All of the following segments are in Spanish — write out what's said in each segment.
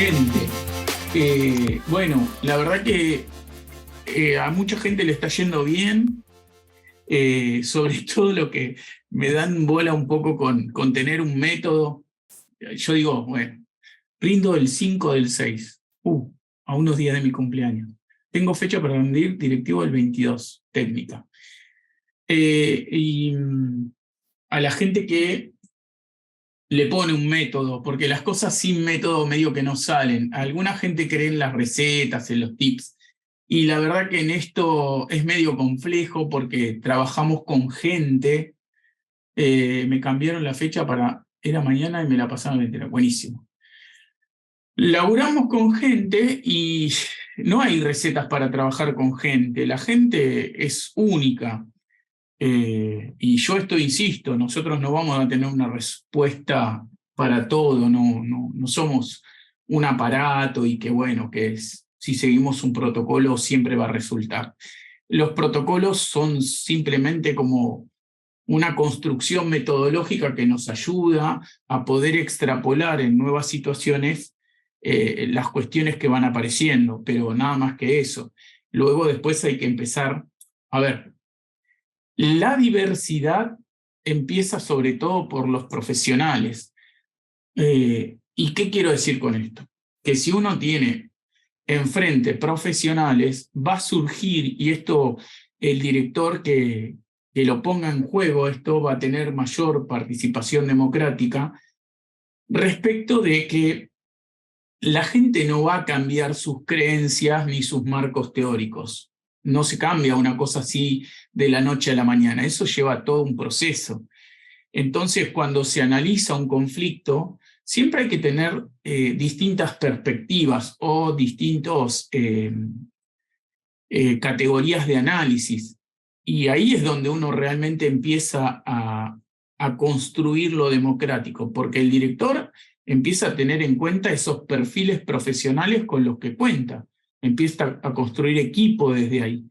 gente. Bueno, la verdad que a mucha gente le está yendo bien, sobre todo lo que me dan bola un poco con tener un método. Yo digo, bueno, rindo el 5 del 6, a unos días de mi cumpleaños. Tengo fecha para rendir directivo el 22, técnica. Y a la gente que le pone un método, porque las cosas sin método medio que no salen. Alguna gente cree en las recetas, en los tips, y la verdad que en esto es medio complejo porque trabajamos con gente. Me cambiaron la fecha era mañana y me la pasaron entera. Buenísimo. Laburamos con gente y no hay recetas para trabajar con gente. La gente es única. Y yo esto insisto, nosotros no vamos a tener una respuesta para todo, no somos un aparato y que bueno, si seguimos un protocolo siempre va a resultar. Los protocolos son simplemente como una construcción metodológica que nos ayuda a poder extrapolar en nuevas situaciones las cuestiones que van apareciendo, pero nada más que eso. Luego después hay que empezar, a ver, la diversidad empieza sobre todo por los profesionales. ¿Y qué quiero decir con esto? Que si uno tiene enfrente profesionales, va a surgir, y esto el director que lo ponga en juego, esto va a tener mayor participación democrática, respecto de que la gente no va a cambiar sus creencias ni sus marcos teóricos. No se cambia una cosa así de la noche a la mañana, eso lleva todo un proceso. Entonces, cuando se analiza un conflicto, siempre hay que tener distintas perspectivas o distintas categorías de análisis. Y ahí es donde uno realmente empieza a construir lo democrático, porque el director empieza a tener en cuenta esos perfiles profesionales con los que cuenta, empieza a construir equipo desde ahí.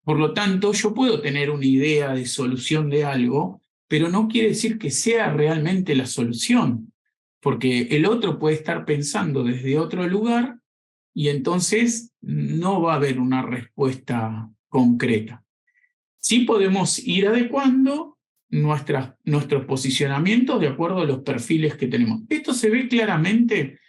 Por lo tanto, yo puedo tener una idea de solución de algo, pero no quiere decir que sea realmente la solución, porque el otro puede estar pensando desde otro lugar y entonces no va a haber una respuesta concreta. Sí podemos ir adecuando nuestros posicionamientos de acuerdo a los perfiles que tenemos. Esto se ve claramente,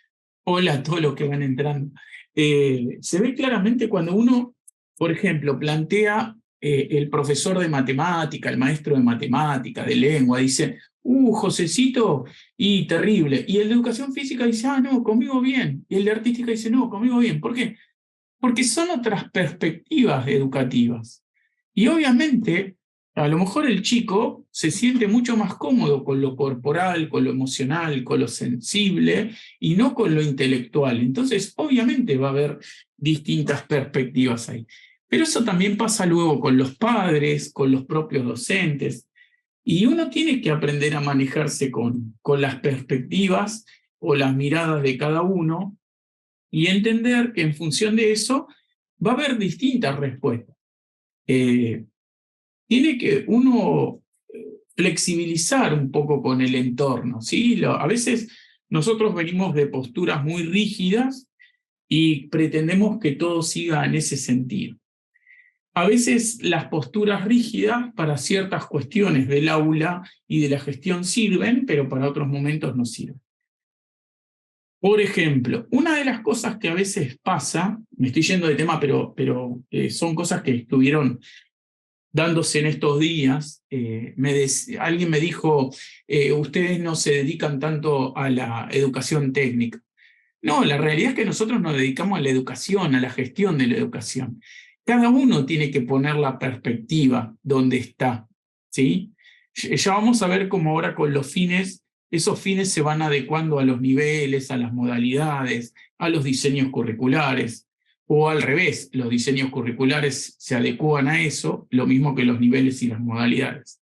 hola a todos los que van entrando, se ve claramente cuando uno, por ejemplo, plantea el profesor de matemática, el maestro de matemática, de lengua, dice, Josecito, y terrible. Y el de educación física dice, no, conmigo bien. Y el de artística dice, no, conmigo bien. ¿Por qué? Porque son otras perspectivas educativas. Y obviamente, a lo mejor el chico se siente mucho más cómodo con lo corporal, con lo emocional, con lo sensible y no con lo intelectual. Entonces, obviamente va a haber distintas perspectivas ahí. Pero eso también pasa luego con los padres, con los propios docentes. Y uno tiene que aprender a manejarse con las perspectivas o las miradas de cada uno y entender que en función de eso va a haber distintas respuestas. Tiene que uno flexibilizar un poco con el entorno, ¿sí? A veces nosotros venimos de posturas muy rígidas y pretendemos que todo siga en ese sentido. A veces las posturas rígidas para ciertas cuestiones del aula y de la gestión sirven, pero para otros momentos no sirven. Por ejemplo, una de las cosas que a veces pasa, me estoy yendo de tema, pero son cosas que estuvieron dándose en estos días. Alguien me dijo, ustedes no se dedican tanto a la educación técnica. No, la realidad es que nosotros nos dedicamos a la educación, a la gestión de la educación. Cada uno tiene que poner la perspectiva donde está, ¿sí? Ya vamos a ver cómo ahora con los fines, esos fines se van adecuando a los niveles, a las modalidades, a los diseños curriculares, o al revés, los diseños curriculares se adecúan a eso, lo mismo que los niveles y las modalidades.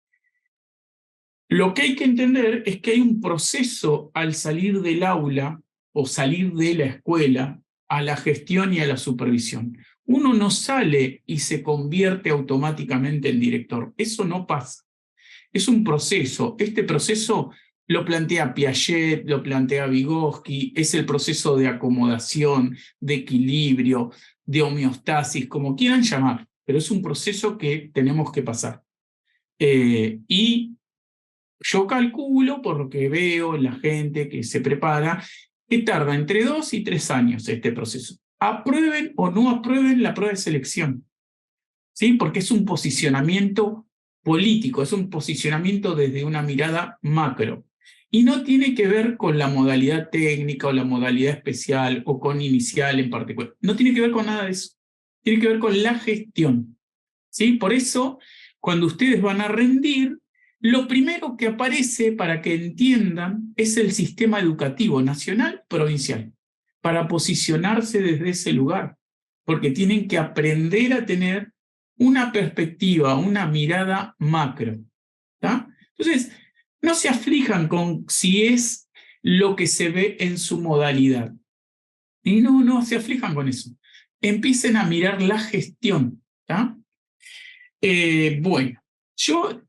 Lo que hay que entender es que hay un proceso al salir del aula o salir de la escuela a la gestión y a la supervisión. Uno no sale y se convierte automáticamente en director. Eso no pasa. Es un proceso. Este proceso lo plantea Piaget, lo plantea Vygotsky, es el proceso de acomodación, de equilibrio, de homeostasis, como quieran llamar, pero es un proceso que tenemos que pasar. Y yo calculo, por lo que veo, la gente que se prepara, que tarda entre 2 y 3 años este proceso. Aprueben o no aprueben la prueba de selección, ¿sí? Porque es un posicionamiento político, es un posicionamiento desde una mirada macro. Y no tiene que ver con la modalidad técnica o la modalidad especial o con inicial en particular. No tiene que ver con nada de eso. Tiene que ver con la gestión, ¿sí? Por eso, cuando ustedes van a rendir, lo primero que aparece para que entiendan es el sistema educativo nacional provincial, para posicionarse desde ese lugar, porque tienen que aprender a tener una perspectiva, una mirada macro. ¿Tá? Entonces, no se aflijan con si es lo que se ve en su modalidad. Y no se aflijan con eso. Empiecen a mirar la gestión. ¿Tá? Bueno, yo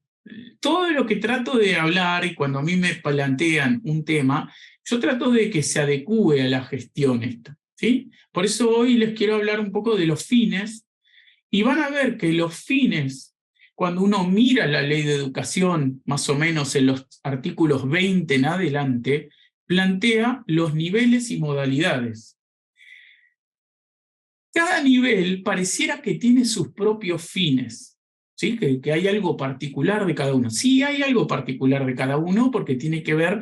todo lo que trato de hablar y cuando a mí me plantean un tema, yo trato de que se adecúe a la gestión esto, ¿sí? Por eso hoy les quiero hablar un poco de los fines y van a ver que los fines, cuando uno mira la ley de educación, más o menos en los artículos 20 en adelante, plantea los niveles y modalidades. Cada nivel pareciera que tiene sus propios fines. ¿Sí? Que hay algo particular de cada uno. Sí, hay algo particular de cada uno porque tiene que ver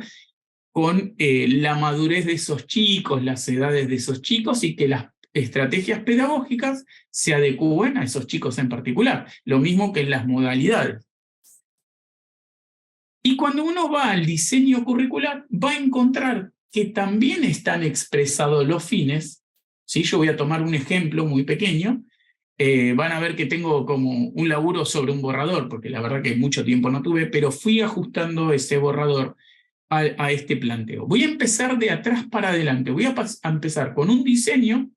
con la madurez de esos chicos, las edades de esos chicos y que las estrategias pedagógicas se adecúen a esos chicos en particular. Lo mismo que en las modalidades. Y cuando uno va al diseño curricular, va a encontrar que también están expresados los fines. ¿Sí? Yo voy a tomar un ejemplo muy pequeño. Van a ver que tengo como un laburo sobre un borrador, porque la verdad que mucho tiempo no tuve, pero fui ajustando ese borrador a este planteo. Voy a empezar de atrás para adelante, voy a empezar con un diseño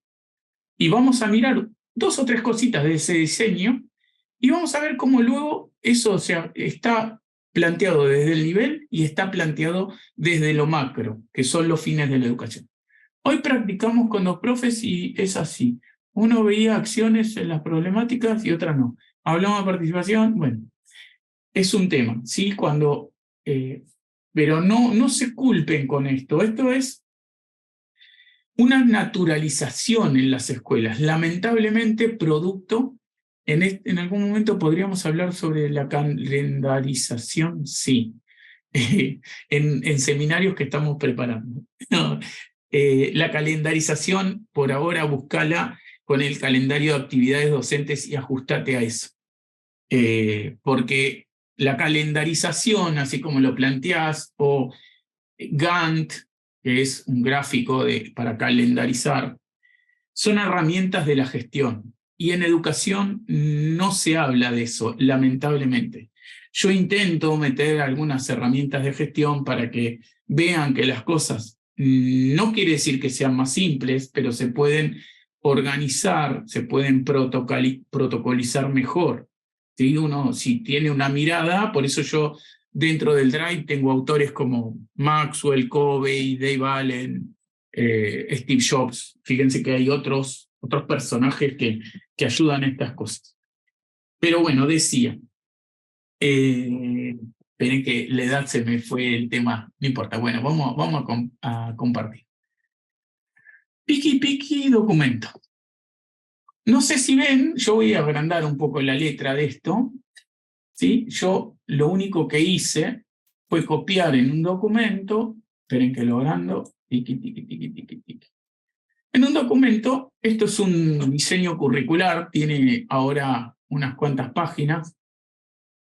y vamos a mirar 2 o 3 cositas de ese diseño y vamos a ver cómo luego eso, o sea, está planteado desde el nivel y está planteado desde lo macro, que son los fines de la educación. Hoy practicamos con los profes y es así. Uno veía acciones en las problemáticas y otra no. Hablamos de participación, bueno, es un tema, ¿sí? Pero no se culpen con esto. Esto es una naturalización en las escuelas, lamentablemente producto, en algún momento podríamos hablar sobre la calendarización, sí, en seminarios que estamos preparando. No, la calendarización, por ahora, búscala con el calendario de actividades docentes y ajustate a eso. Porque la calendarización, así como lo planteás, o Gantt, que es un gráfico para calendarizar, son herramientas de la gestión. Y en educación no se habla de eso, lamentablemente. Yo intento meter algunas herramientas de gestión para que vean que las cosas no quiere decir que sean más simples, pero se pueden organizar, se pueden protocolizar mejor. ¿Sí? Uno, si tiene una mirada, por eso yo dentro del Drive tengo autores como Maxwell, Covey, Dave Allen, Steve Jobs. Fíjense que hay otros personajes que ayudan a estas cosas. Pero bueno, decía, esperen que la edad se me fue el tema, no importa, bueno, vamos a compartir. Piki documento. No sé si ven, yo voy a agrandar un poco la letra de esto, ¿sí? Yo lo único que hice fue copiar en un documento, esperen que lo agrando, tiki. En un documento, esto es un diseño curricular, tiene ahora unas cuantas páginas,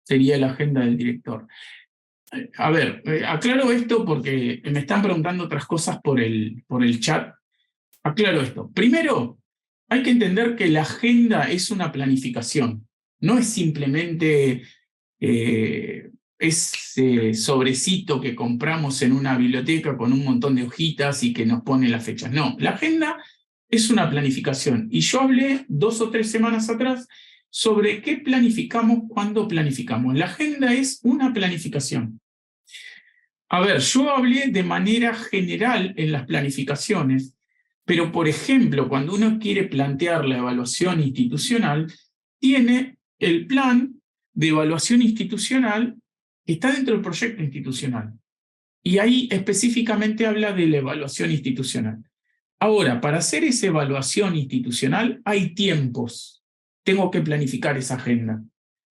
sería la agenda del director. A ver, aclaro esto porque me están preguntando otras cosas por el chat. Aclaro esto. Primero, hay que entender que la agenda es una planificación, no es simplemente ese sobrecito que compramos en una biblioteca con un montón de hojitas y que nos pone las fechas. No, la agenda es una planificación. Y yo hablé 2 o 3 semanas atrás sobre qué planificamos cuando planificamos. La agenda es una planificación. A ver, yo hablé de manera general en las planificaciones, pero por ejemplo, cuando uno quiere plantear la evaluación institucional, tiene el plan de evaluación institucional que está dentro del proyecto institucional. Y ahí específicamente habla de la evaluación institucional. Ahora, para hacer esa evaluación institucional hay tiempos. Tengo que planificar esa agenda.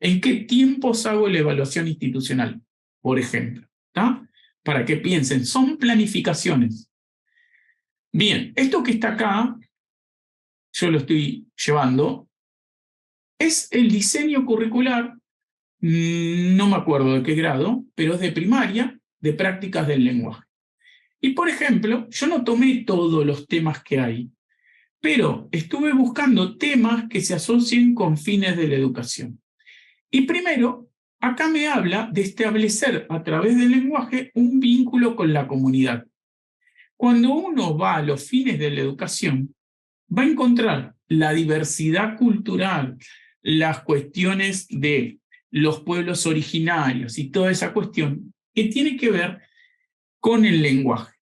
¿En qué tiempos hago la evaluación institucional? Por ejemplo, ¿está? Para que piensen, son planificaciones. Bien, esto que está acá, yo lo estoy llevando, es el diseño curricular, no me acuerdo de qué grado, pero es de primaria, de prácticas del lenguaje. Y por ejemplo, yo no tomé todos los temas que hay, pero estuve buscando temas que se asocien con fines de la educación. Y primero, acá me habla de establecer a través del lenguaje un vínculo con la comunidad. Cuando uno va a los fines de la educación, va a encontrar la diversidad cultural, las cuestiones de los pueblos originarios y toda esa cuestión que tiene que ver con el lenguaje.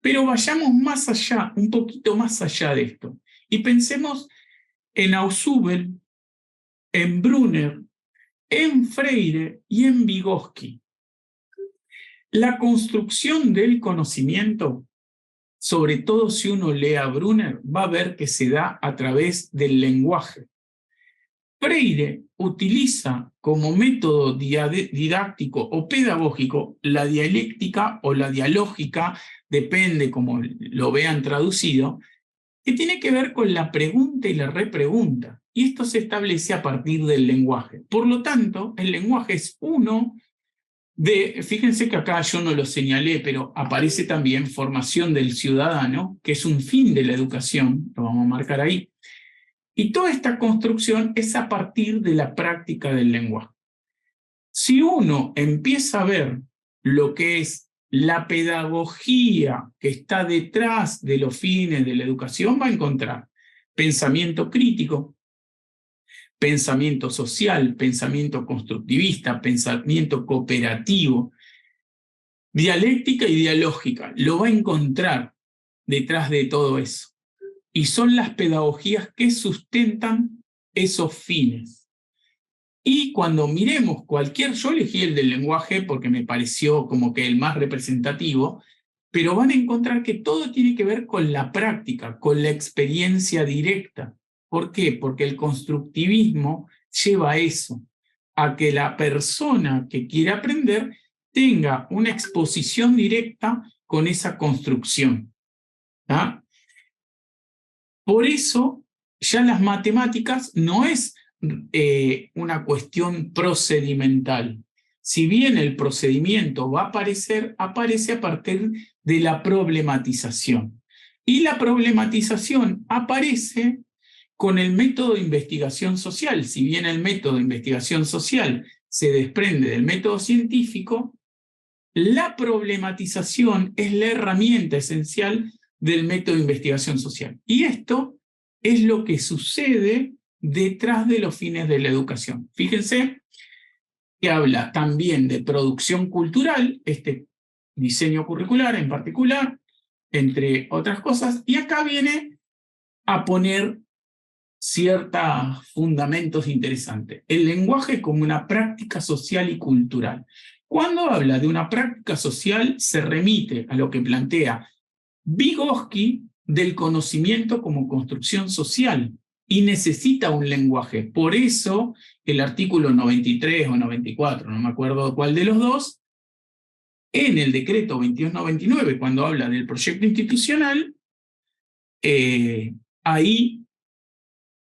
Pero vayamos más allá, un poquito más allá de esto, y pensemos en Ausubel, en Brunner, en Freire y en Vygotsky. La construcción del conocimiento, sobre todo si uno lee a Brunner, va a ver que se da a través del lenguaje. Freire utiliza como método didáctico o pedagógico la dialéctica o la dialógica, depende como lo vean traducido, que tiene que ver con la pregunta y la repregunta. Y esto se establece a partir del lenguaje. Por lo tanto, el lenguaje es uno de, fíjense que acá yo no lo señalé, pero aparece también formación del ciudadano, que es un fin de la educación, lo vamos a marcar ahí. Y toda esta construcción es a partir de la práctica del lenguaje. Si uno empieza a ver lo que es la pedagogía que está detrás de los fines de la educación, va a encontrar pensamiento crítico, pensamiento social, pensamiento constructivista, pensamiento cooperativo, dialéctica y dialógica. Lo va a encontrar detrás de todo eso. Y son las pedagogías que sustentan esos fines. Y cuando miremos yo elegí el del lenguaje porque me pareció como que el más representativo, pero van a encontrar que todo tiene que ver con la práctica, con la experiencia directa. ¿Por qué? Porque el constructivismo lleva a eso, a que la persona que quiere aprender tenga una exposición directa con esa construcción. ¿Tá? Por eso, ya las matemáticas no es una cuestión procedimental. Si bien el procedimiento va a aparecer, aparece a partir de la problematización. Y la problematización aparece con el método de investigación social. Si bien el método de investigación social se desprende del método científico, la problematización es la herramienta esencial del método de investigación social. Y esto es lo que sucede detrás de los fines de la educación. Fíjense que habla también de producción cultural, este diseño curricular en particular, entre otras cosas, y acá viene a poner ciertos fundamentos interesantes. El lenguaje como una práctica social y cultural. Cuando habla de una práctica social, se remite a lo que plantea Vygotsky del conocimiento como construcción social y necesita un lenguaje. Por eso el artículo 93 o 94, no me acuerdo cuál de los dos, en el decreto 2299, cuando habla del proyecto institucional, ahí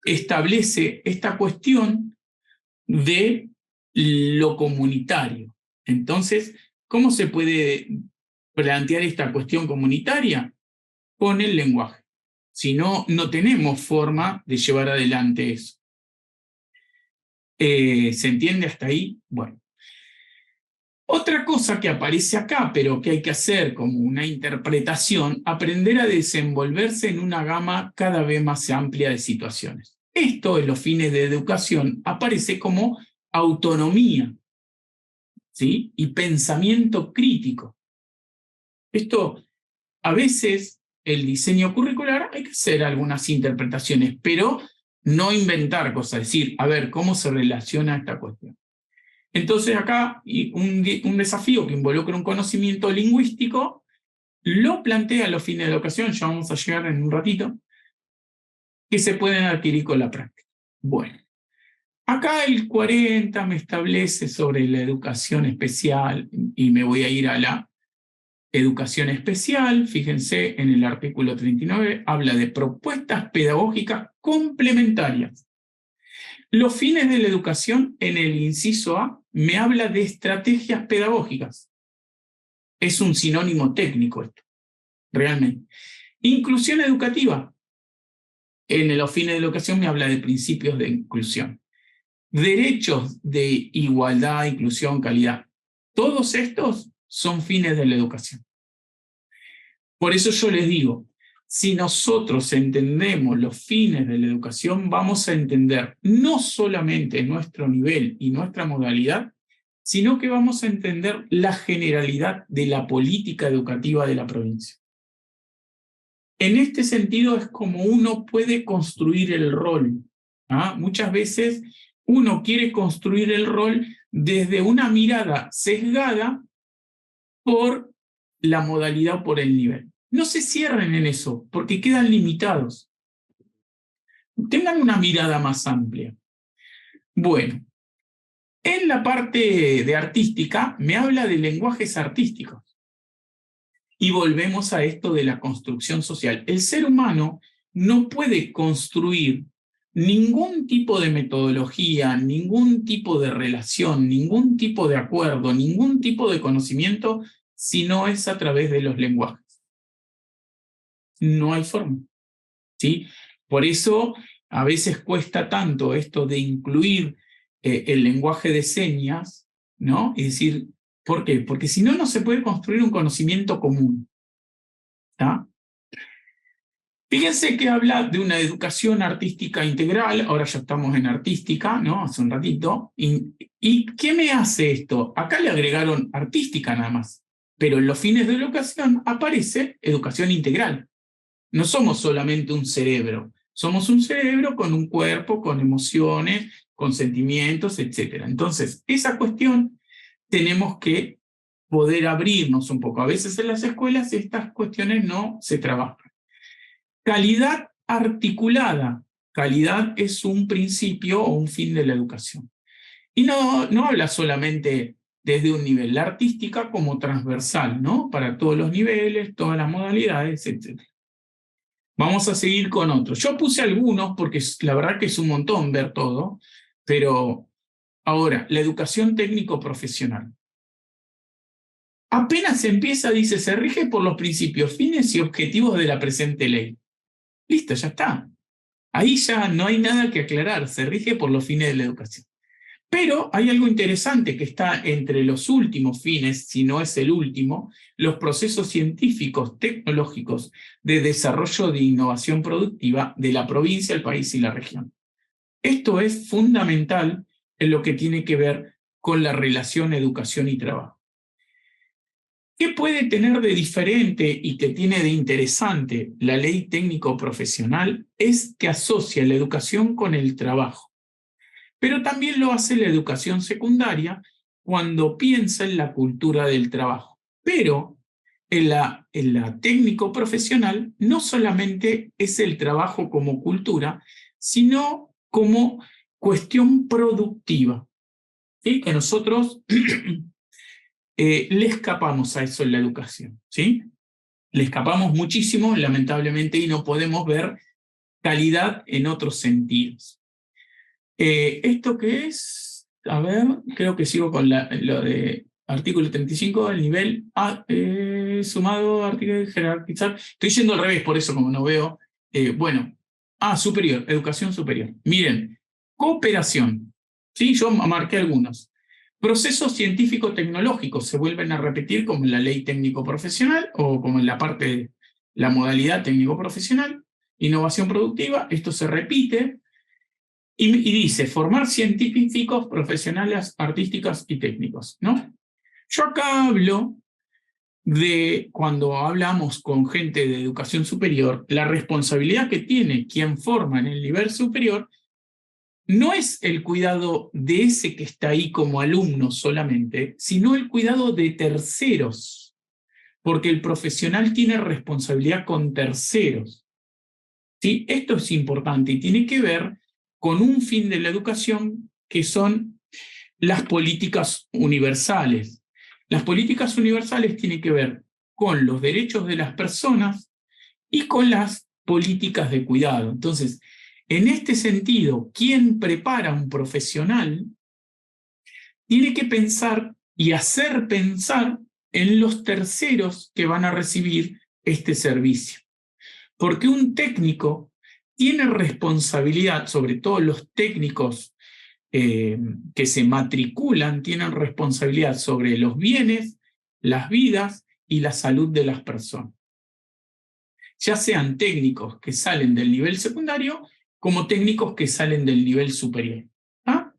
establece esta cuestión de lo comunitario. Entonces, ¿cómo se puede plantear esta cuestión comunitaria? Con el lenguaje. Si no, no tenemos forma de llevar adelante eso. ¿Se entiende hasta ahí? Bueno. Otra cosa que aparece acá, pero que hay que hacer como una interpretación, aprender a desenvolverse en una gama cada vez más amplia de situaciones. Esto en los fines de educación aparece como autonomía, ¿sí? Y pensamiento crítico. Esto, a veces, el diseño curricular hay que hacer algunas interpretaciones, pero no inventar cosas, es decir, a ver, ¿cómo se relaciona esta cuestión? Entonces acá un desafío que involucra un conocimiento lingüístico lo plantea los fines de la educación, ya vamos a llegar en un ratito, que se pueden adquirir con la práctica. Bueno, acá el 40 me establece sobre la educación especial y me voy a ir a la educación especial. Fíjense en el artículo 39, habla de propuestas pedagógicas complementarias. Los fines de la educación, en el inciso A, me habla de estrategias pedagógicas. Es un sinónimo técnico esto, realmente. Inclusión educativa. En los fines de la educación me habla de principios de inclusión. Derechos de igualdad, inclusión, calidad. Todos estos son fines de la educación. Por eso yo les digo, si nosotros entendemos los fines de la educación, vamos a entender no solamente nuestro nivel y nuestra modalidad, sino que vamos a entender la generalidad de la política educativa de la provincia. En este sentido es como uno puede construir el rol. Muchas veces uno quiere construir el rol desde una mirada sesgada por la modalidad o por el nivel. No se cierren en eso, porque quedan limitados. Tengan una mirada más amplia. Bueno, en la parte de artística me habla de lenguajes artísticos. Y volvemos a esto de la construcción social. El ser humano no puede construir ningún tipo de metodología, ningún tipo de relación, ningún tipo de acuerdo, ningún tipo de conocimiento si no es a través de los lenguajes. No hay forma, ¿sí? Por eso a veces cuesta tanto esto de incluir el lenguaje de señas, ¿no? Es decir, ¿por qué? Porque si no, no se puede construir un conocimiento común. ¿Está? Fíjense que habla de una educación artística integral, ahora ya estamos en artística, ¿no? Hace un ratito. ¿Y qué me hace esto? Acá le agregaron artística nada más, pero en los fines de la educación aparece educación integral. No somos solamente un cerebro, somos un cerebro con un cuerpo, con emociones, con sentimientos, etc. Entonces, esa cuestión tenemos que poder abrirnos un poco. A veces en las escuelas estas cuestiones no se trabajan. Calidad articulada. Calidad es un principio o un fin de la educación. Y no habla solamente desde un nivel, la artística como transversal, ¿no? Para todos los niveles, todas las modalidades, etc. Vamos a seguir con otros. Yo puse algunos porque la verdad que es un montón ver todo, pero ahora, la educación técnico-profesional. Apenas empieza, dice, se rige por los principios, fines y objetivos de la presente ley. Listo, ya está. Ahí ya no hay nada que aclarar, se rige por los fines de la educación. Pero hay algo interesante que está entre los últimos fines, si no es el último, los procesos científicos, tecnológicos, de desarrollo de innovación productiva de la provincia, el país y la región. Esto es fundamental en lo que tiene que ver con la relación educación y trabajo. ¿Qué puede tener de diferente y que tiene de interesante la ley técnico-profesional? Es que asocia la educación con el trabajo. Pero también lo hace la educación secundaria cuando piensa en la cultura del trabajo. Pero en la técnico-profesional no solamente es el trabajo como cultura, sino como cuestión productiva. ¿Sí? Que nosotros le escapamos a eso en la educación, ¿sí? Le escapamos muchísimo, lamentablemente, y no podemos ver calidad en otros sentidos. ¿Esto qué es? A ver, creo que sigo con lo de artículo 35, el nivel A, sumado, artículo jerarquizar. Estoy yendo al revés, por eso como no veo. Superior, educación superior. Miren, cooperación. ¿Sí? Yo marqué algunos. Procesos científico-tecnológicos se vuelven a repetir como en la ley técnico-profesional o como en la parte de la modalidad técnico-profesional. Innovación productiva, esto se repite y dice formar científicos, profesionales, artísticos y técnicos, ¿no? Yo acá hablo de cuando hablamos con gente de educación superior, la responsabilidad que tiene quien forma en el nivel superior no es el cuidado de ese que está ahí como alumno solamente, sino el cuidado de terceros, porque el profesional tiene responsabilidad con terceros. ¿Sí? Esto es importante y tiene que ver con un fin de la educación que son las políticas universales. Las políticas universales tienen que ver con los derechos de las personas y con las políticas de cuidado. Entonces, en este sentido, quien prepara a un profesional tiene que pensar y hacer pensar en los terceros que van a recibir este servicio. Porque un técnico tiene responsabilidad, sobre todo los técnicos que se matriculan, tienen responsabilidad sobre los bienes, las vidas y la salud de las personas. Ya sean técnicos que salen del nivel secundario como técnicos que salen del nivel superior. ¿Ah?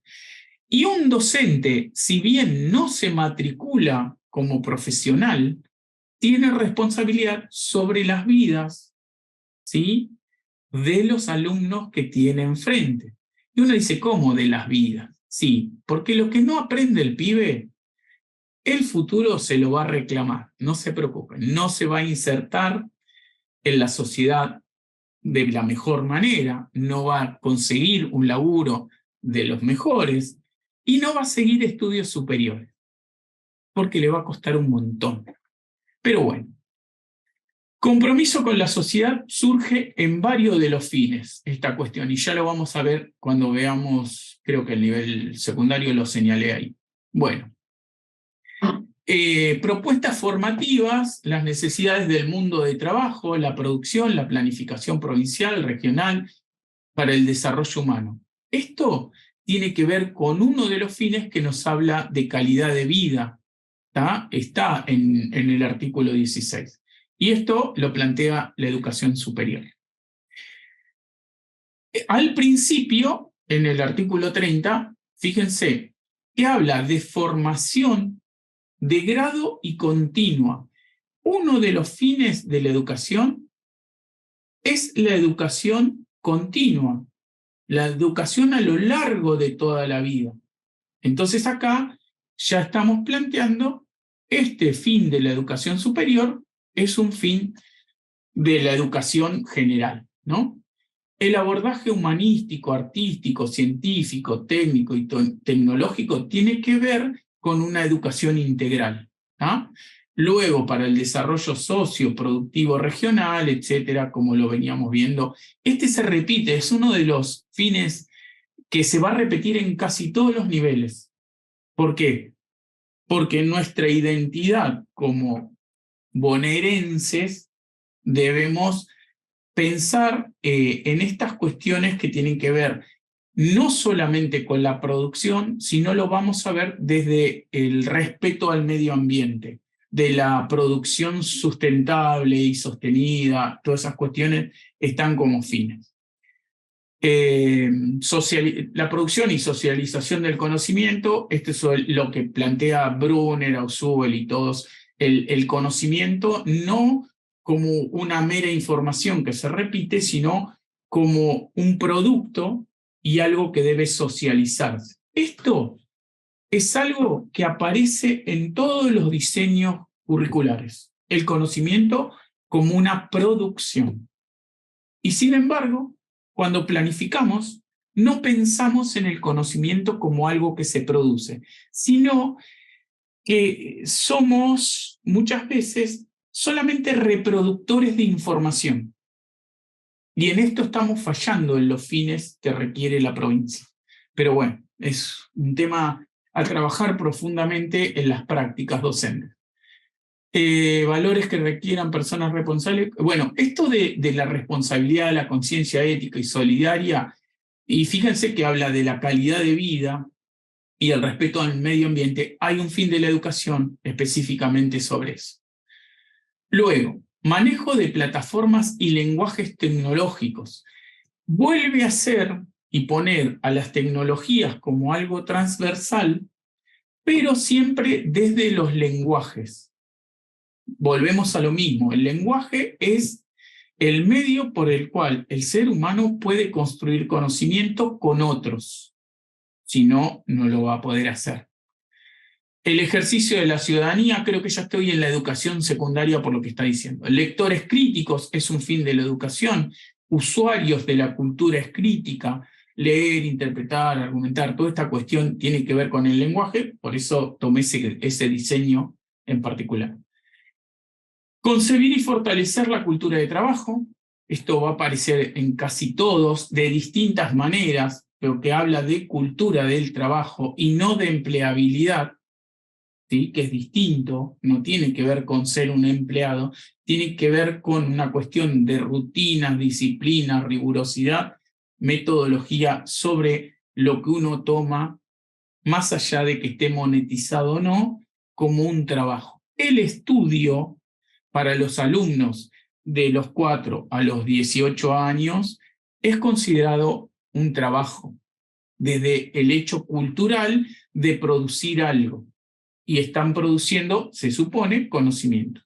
Y un docente, si bien no se matricula como profesional, tiene responsabilidad sobre las vidas, ¿sí?, de los alumnos que tiene enfrente. Y uno dice, ¿cómo de las vidas? Sí, porque lo que no aprende el pibe, el futuro se lo va a reclamar, no se preocupen, no se va a insertar en la sociedad de la mejor manera, no va a conseguir un laburo de los mejores y no va a seguir estudios superiores, porque le va a costar un montón. Pero bueno, compromiso con la sociedad surge en varios de los fines, esta cuestión, y ya lo vamos a ver cuando veamos, creo que el nivel secundario lo señalé ahí. Bueno, propuestas formativas, las necesidades del mundo de trabajo, la producción, la planificación provincial, regional, para el desarrollo humano. Esto tiene que ver con uno de los fines que nos habla de calidad de vida, ¿tá? Está en el artículo 16. Y esto lo plantea la educación superior. Al principio, en el artículo 30, fíjense, que habla de formación de grado y continua. Uno de los fines de la educación es la educación continua, la educación a lo largo de toda la vida. Entonces acá ya estamos planteando este fin de la educación superior es un fin de la educación general, ¿no? El abordaje humanístico, artístico, científico, técnico y tecnológico tiene que ver con una educación integral, ¿ah? Luego, para el desarrollo socio-productivo regional, etcétera, como lo veníamos viendo, este se repite, es uno de los fines que se va a repetir en casi todos los niveles. ¿Por qué? Porque nuestra identidad como bonaerenses debemos pensar en estas cuestiones que tienen que ver no solamente con la producción, sino lo vamos a ver desde el respeto al medio ambiente, de la producción sustentable y sostenida, todas esas cuestiones están como fines. La producción y socialización del conocimiento, esto es lo que plantea Brunner, Ausubel y todos, el conocimiento no como una mera información que se repite, sino como un producto y algo que debe socializarse. Esto es algo que aparece en todos los diseños curriculares, el conocimiento como una producción. Y sin embargo, cuando planificamos, no pensamos en el conocimiento como algo que se produce, sino que somos muchas veces solamente reproductores de información. Y en esto estamos fallando en los fines que requiere la provincia. Pero bueno, es un tema a trabajar profundamente en las prácticas docentes. Valores que requieran personas responsables. Bueno, esto de la responsabilidad, la conciencia ética y solidaria, y fíjense que habla de la calidad de vida y el respeto al medio ambiente, hay un fin de la educación específicamente sobre eso. Luego, manejo de plataformas y lenguajes tecnológicos. Vuelve a ser y poner a las tecnologías como algo transversal, pero siempre desde los lenguajes. volvemos a lo mismo. El lenguaje es el medio por el cual el ser humano puede construir conocimiento con otros. Si no, no lo va a poder hacer. El ejercicio de la ciudadanía, creo que ya estoy en la educación secundaria por lo que está diciendo. Lectores críticos es un fin de la educación. Usuarios de la cultura es crítica. Leer, interpretar, argumentar, toda esta cuestión tiene que ver con el lenguaje, por eso tomé ese diseño en particular. Concebir y fortalecer la cultura de trabajo. Esto va a aparecer en casi todos, de distintas maneras, pero que habla de cultura del trabajo y no de empleabilidad. ¿Sí? Que es distinto, no tiene que ver con ser un empleado, tiene que ver con una cuestión de rutinas, disciplina, rigurosidad, metodología sobre lo que uno toma, más allá de que esté monetizado o no, como un trabajo. El estudio para los alumnos de los 4 a los 18 años es considerado un trabajo, desde el hecho cultural de producir algo. Y están produciendo, se supone, conocimiento.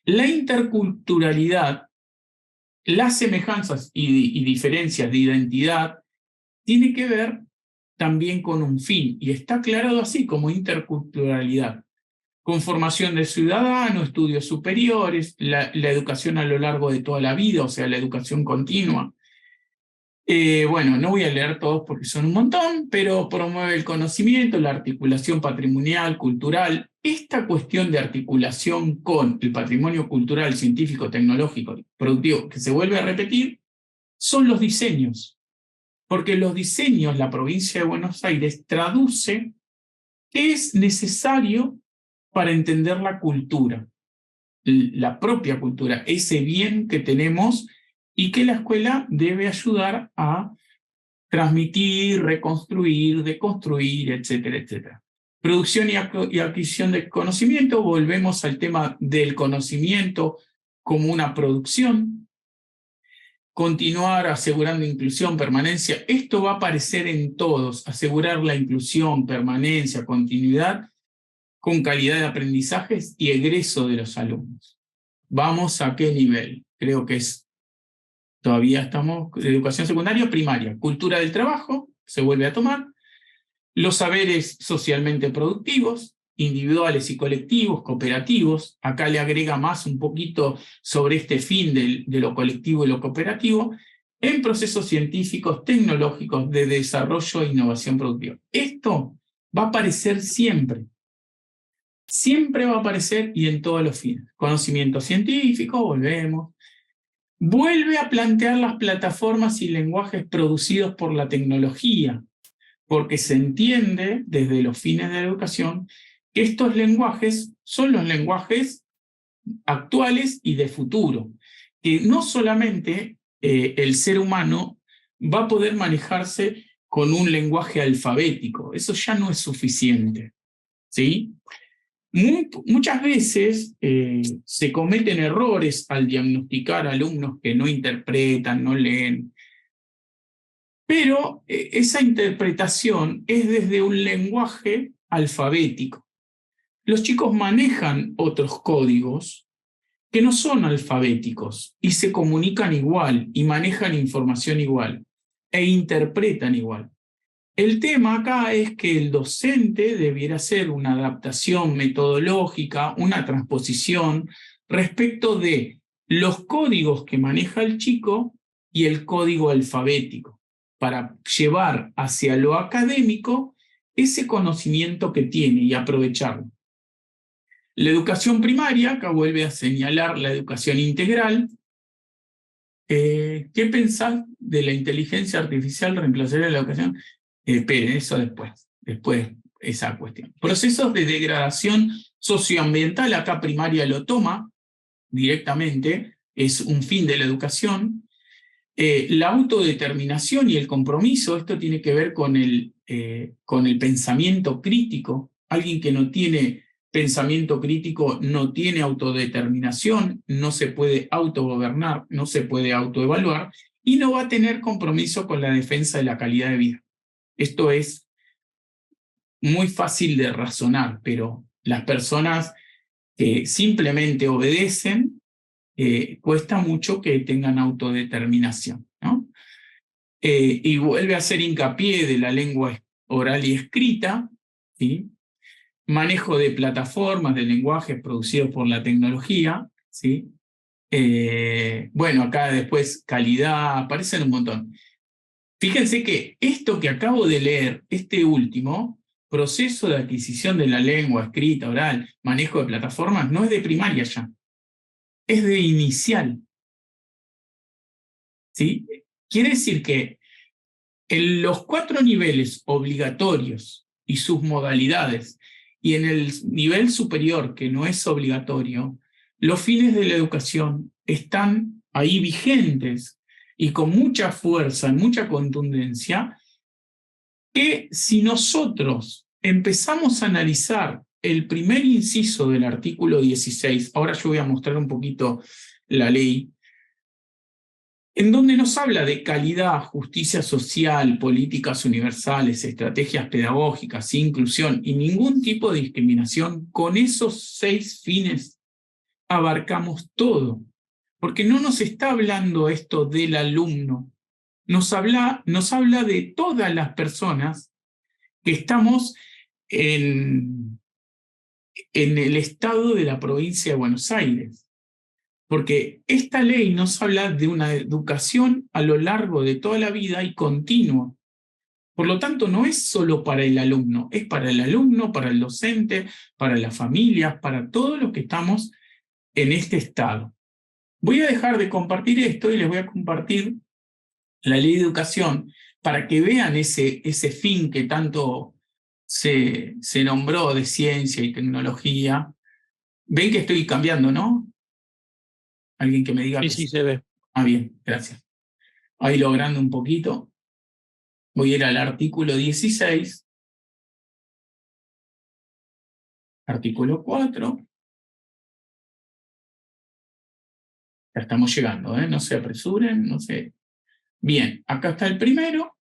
La interculturalidad, las semejanzas y diferencias de identidad, tiene que ver también con un fin, y está aclarado así como interculturalidad. Conformación del ciudadano, estudios superiores, la educación a lo largo de toda la vida, o sea, la educación continua. Bueno, no voy a leer todos porque son un montón, pero promueve el conocimiento, la articulación patrimonial, cultural. Esta cuestión de articulación con el patrimonio cultural, científico, tecnológico, productivo, que se vuelve a repetir, son los diseños. Porque los diseños, la provincia de Buenos Aires traduce qué es necesario para entender la cultura, la propia cultura, ese bien que tenemos y que la escuela debe ayudar a transmitir, reconstruir, deconstruir, etcétera, etcétera. Producción y adquisición de conocimiento, volvemos al tema del conocimiento como una producción. Continuar asegurando inclusión, permanencia. Esto va a aparecer en todos, asegurar la inclusión, permanencia, continuidad, con calidad de aprendizajes y egreso de los alumnos. ¿Vamos a qué nivel? Creo que todavía estamos en educación secundaria, primaria. Cultura del trabajo, se vuelve a tomar. Los saberes socialmente productivos, individuales y colectivos, cooperativos. Acá le agrega más un poquito sobre este fin de lo colectivo y lo cooperativo, en procesos científicos, tecnológicos, de desarrollo e innovación productiva. Esto va a aparecer siempre. Siempre va a aparecer y en todos los fines. Conocimiento científico, volvemos. Vuelve a plantear las plataformas y lenguajes producidos por la tecnología, porque se entiende desde los fines de la educación que estos lenguajes son los lenguajes actuales y de futuro, que no solamente el ser humano va a poder manejarse con un lenguaje alfabético, eso ya no es suficiente, ¿sí? Muchas veces se cometen errores al diagnosticar alumnos que no interpretan, no leen, pero esa interpretación es desde un lenguaje alfabético. Los chicos manejan otros códigos que no son alfabéticos y se comunican igual y manejan información igual e interpretan igual. El tema acá es que el docente debiera hacer una adaptación metodológica, una transposición respecto de los códigos que maneja el chico y el código alfabético, para llevar hacia lo académico ese conocimiento que tiene y aprovecharlo. La educación primaria, acá vuelve a señalar la educación integral. ¿Qué pensás de la inteligencia artificial reemplazaría la educación? Esperen, eso después esa cuestión. Procesos de degradación socioambiental, acá primaria lo toma directamente, es un fin de la educación. La autodeterminación y el compromiso, esto tiene que ver con el pensamiento crítico. Alguien que no tiene pensamiento crítico no tiene autodeterminación, no se puede autogobernar, no se puede autoevaluar y no va a tener compromiso con la defensa de la calidad de vida. Esto es muy fácil de razonar, pero las personas que simplemente obedecen, cuesta mucho que tengan autodeterminación, ¿no? Y vuelve a hacer hincapié de la lengua oral y escrita, ¿sí? Manejo de plataformas, de lenguajes producidos por la tecnología, ¿sí? Bueno, acá después calidad, aparecen un montón. Fíjense que esto que acabo de leer, este último, proceso de adquisición de la lengua escrita, oral, manejo de plataformas, no es de primaria ya, es de inicial, ¿sí? Quiere decir que en los 4 niveles obligatorios y sus modalidades, y en el nivel superior, que no es obligatorio, los fines de la educación están ahí vigentes y con mucha fuerza, mucha contundencia, que si nosotros empezamos a analizar el primer inciso del artículo 16, ahora yo voy a mostrar un poquito la ley, en donde nos habla de calidad, justicia social, políticas universales, estrategias pedagógicas, inclusión y ningún tipo de discriminación, con esos 6 fines abarcamos todo. Porque no nos está hablando esto del alumno, nos habla de todas las personas que estamos en el estado de la provincia de Buenos Aires. Porque esta ley nos habla de una educación a lo largo de toda la vida y continua. Por lo tanto, no es solo para el alumno, es para el alumno, para el docente, para las familias, para todos los que estamos en este estado. Voy a dejar de compartir esto y les voy a compartir la ley de educación para que vean ese fin que tanto se nombró de ciencia y tecnología. Ven que estoy cambiando, ¿no? Alguien que me diga Sí, que sí, se ve. Ah, bien, gracias. Ahí logrando un poquito. Voy a ir al artículo 16, artículo 4. Ya estamos llegando, ¿eh? No se apresuren, no se... Bien, acá está el primero.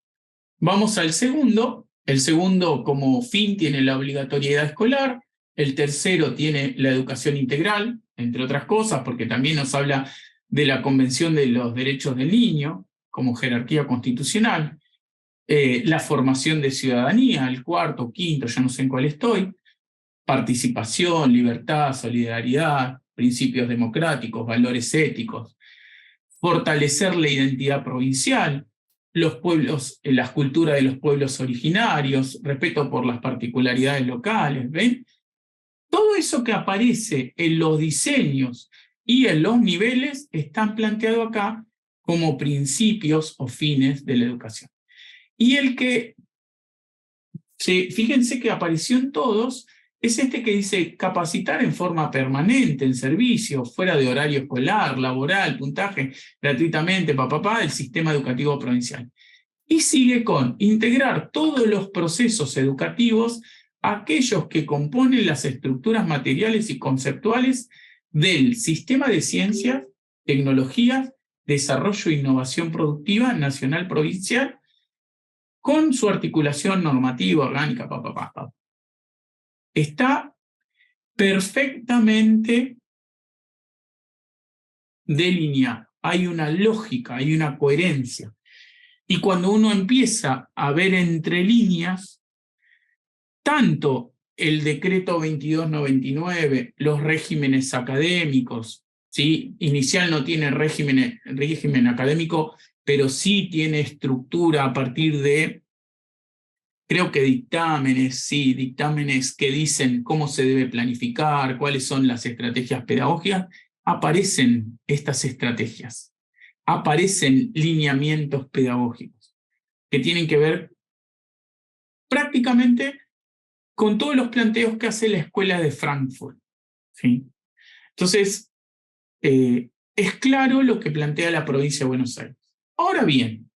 Vamos al segundo. El segundo, como fin, tiene la obligatoriedad escolar. El tercero tiene la educación integral, entre otras cosas, porque también nos habla de la Convención de los Derechos del Niño, como jerarquía constitucional. La formación de ciudadanía, el cuarto, quinto, ya no sé en cuál estoy. Participación, libertad, solidaridad, principios democráticos, valores éticos. Fortalecer la identidad provincial, los pueblos, las culturas de los pueblos originarios, respeto por las particularidades locales, ¿ven? Todo eso que aparece en los diseños y en los niveles están planteados acá como principios o fines de la educación. Y el que, fíjense que apareció en todos, es este que dice capacitar en forma permanente, en servicio, fuera de horario escolar, laboral, puntaje, gratuitamente, del sistema educativo provincial. Y sigue con integrar todos los procesos educativos, aquellos que componen las estructuras materiales y conceptuales del sistema de ciencias, tecnologías, desarrollo e innovación productiva nacional provincial, con su articulación normativa, orgánica, Está perfectamente delineado. Hay una lógica, hay una coherencia. Y cuando uno empieza a ver entre líneas, tanto el decreto 2299, los regímenes académicos, ¿sí? Inicial no tiene régimen académico, pero sí tiene estructura a partir de, creo que dictámenes, sí, dictámenes que dicen cómo se debe planificar, cuáles son las estrategias pedagógicas, aparecen estas estrategias, aparecen lineamientos pedagógicos que tienen que ver prácticamente con todos los planteos que hace la Escuela de Frankfurt, ¿sí? Entonces, es claro lo que plantea la provincia de Buenos Aires. Ahora bien,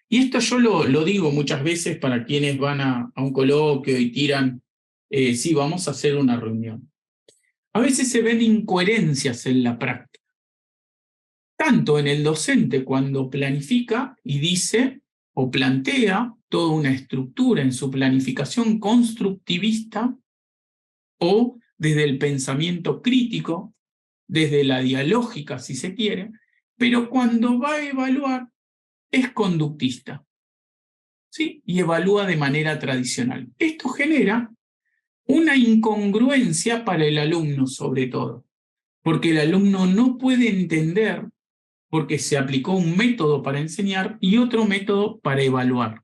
y esto yo lo digo muchas veces para quienes van a un coloquio y tiran, sí, vamos a hacer una reunión. A veces se ven incoherencias en la práctica, tanto en el docente cuando planifica y dice o plantea toda una estructura en su planificación constructivista, o desde el pensamiento crítico, desde la dialógica, si se quiere, pero cuando va a evaluar es conductista, ¿sí? Y evalúa de manera tradicional. Esto genera una incongruencia para el alumno, sobre todo, porque el alumno no puede entender porque se aplicó un método para enseñar y otro método para evaluar.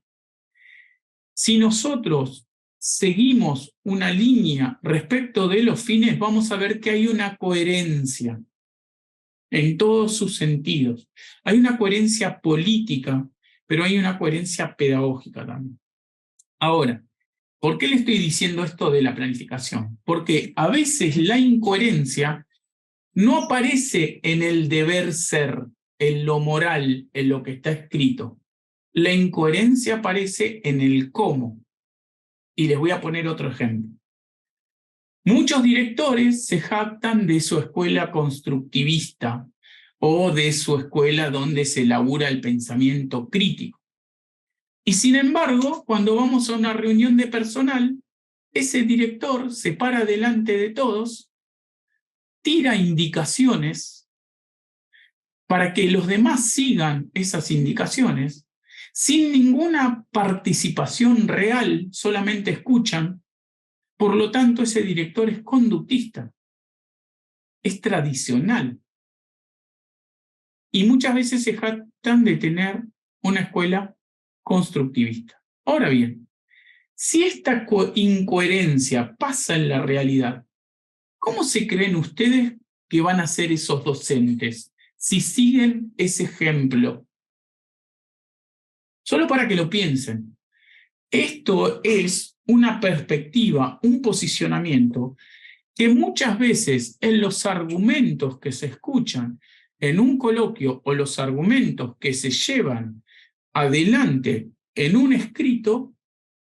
Si nosotros seguimos una línea respecto de los fines, vamos a ver que hay una coherencia en todos sus sentidos. Hay una coherencia política, pero hay una coherencia pedagógica también. Ahora, ¿por qué le estoy diciendo esto de la planificación? Porque a veces la incoherencia no aparece en el deber ser, en lo moral, en lo que está escrito. La incoherencia aparece en el cómo. Y les voy a poner otro ejemplo. Muchos directores se jactan de su escuela constructivista o de su escuela donde se elabora el pensamiento crítico. Y sin embargo, cuando vamos a una reunión de personal, ese director se para delante de todos, tira indicaciones para que los demás sigan esas indicaciones, sin ninguna participación real, solamente escuchan. Por lo tanto, ese director es conductista, es tradicional. Y muchas veces se jactan de tener una escuela constructivista. Ahora bien, si esta incoherencia pasa en la realidad, ¿cómo se creen ustedes que van a ser esos docentes si siguen ese ejemplo? Solo para que lo piensen. Esto es una perspectiva, un posicionamiento que muchas veces en los argumentos que se escuchan en un coloquio o los argumentos que se llevan adelante en un escrito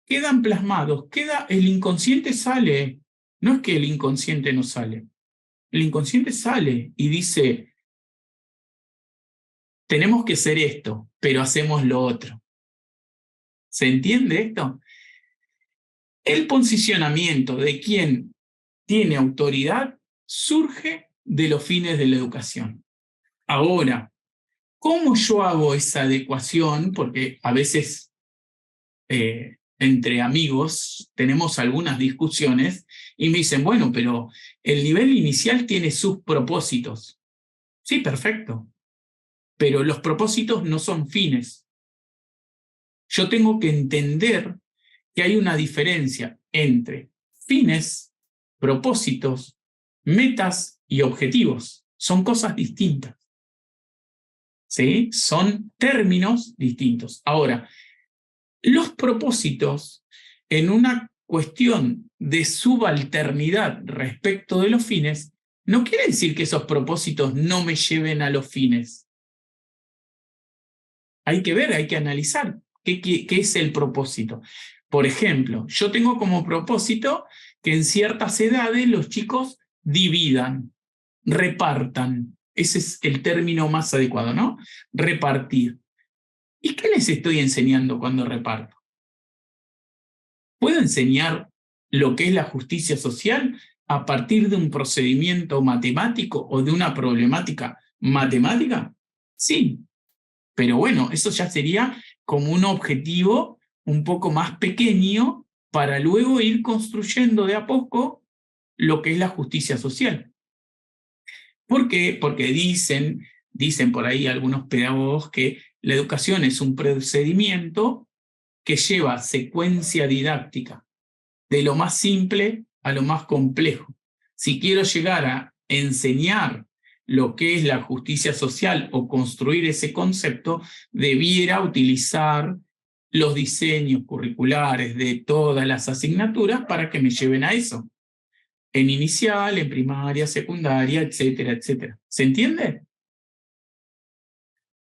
quedan plasmados, el inconsciente sale. No es que el inconsciente no sale. El inconsciente sale y dice, tenemos que hacer esto, pero hacemos lo otro. ¿Se entiende esto? El posicionamiento de quien tiene autoridad surge de los fines de la educación. Ahora, ¿cómo yo hago esa adecuación? Porque a veces entre amigos tenemos algunas discusiones y me dicen, bueno, pero el nivel inicial tiene sus propósitos. Sí, perfecto, pero los propósitos no son fines. Yo tengo que entender que hay una diferencia entre fines, propósitos, metas y objetivos. Son cosas distintas. ¿Sí? Son términos distintos. Ahora, los propósitos en una cuestión de subalternidad respecto de los fines, no quiere decir que esos propósitos no me lleven a los fines. Hay que ver, hay que analizar qué es el propósito. Por ejemplo, yo tengo como propósito que en ciertas edades los chicos dividan, repartan. Ese es el término más adecuado, ¿no? Repartir. ¿Y qué les estoy enseñando cuando reparto? ¿Puedo enseñar lo que es la justicia social a partir de un procedimiento matemático o de una problemática matemática? Sí, pero bueno, eso ya sería como un objetivo un poco más pequeño para luego ir construyendo de a poco lo que es la justicia social. ¿Por qué? Porque dicen por ahí algunos pedagogos que la educación es un procedimiento que lleva secuencia didáctica de lo más simple a lo más complejo. Si quiero llegar a enseñar lo que es la justicia social o construir ese concepto, debiera utilizar los diseños curriculares de todas las asignaturas para que me lleven a eso. En inicial, en primaria, secundaria, etcétera, etcétera. ¿Se entiende?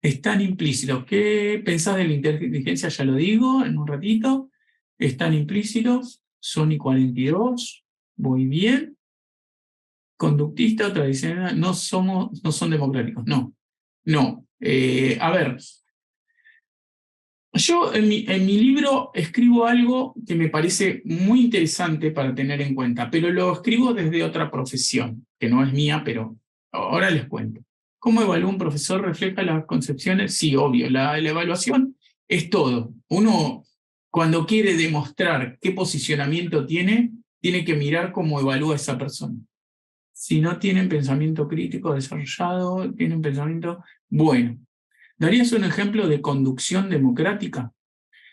Están implícitos. ¿Qué pensás de la inteligencia? Ya lo digo en un ratito. Están implícitos. Sony 42. Voy bien. Conductista, tradicional. No son democráticos. No. No. A ver. Yo en mi libro escribo algo que me parece muy interesante para tener en cuenta, pero lo escribo desde otra profesión, que no es mía, pero ahora les cuento. ¿Cómo evalúa un profesor? ¿Refleja las concepciones? Sí, obvio. La evaluación es todo. Uno, cuando quiere demostrar qué posicionamiento tiene, tiene que mirar cómo evalúa a esa persona. Si no tienen pensamiento crítico desarrollado, tienen pensamiento bueno. ¿Darías un ejemplo de conducción democrática?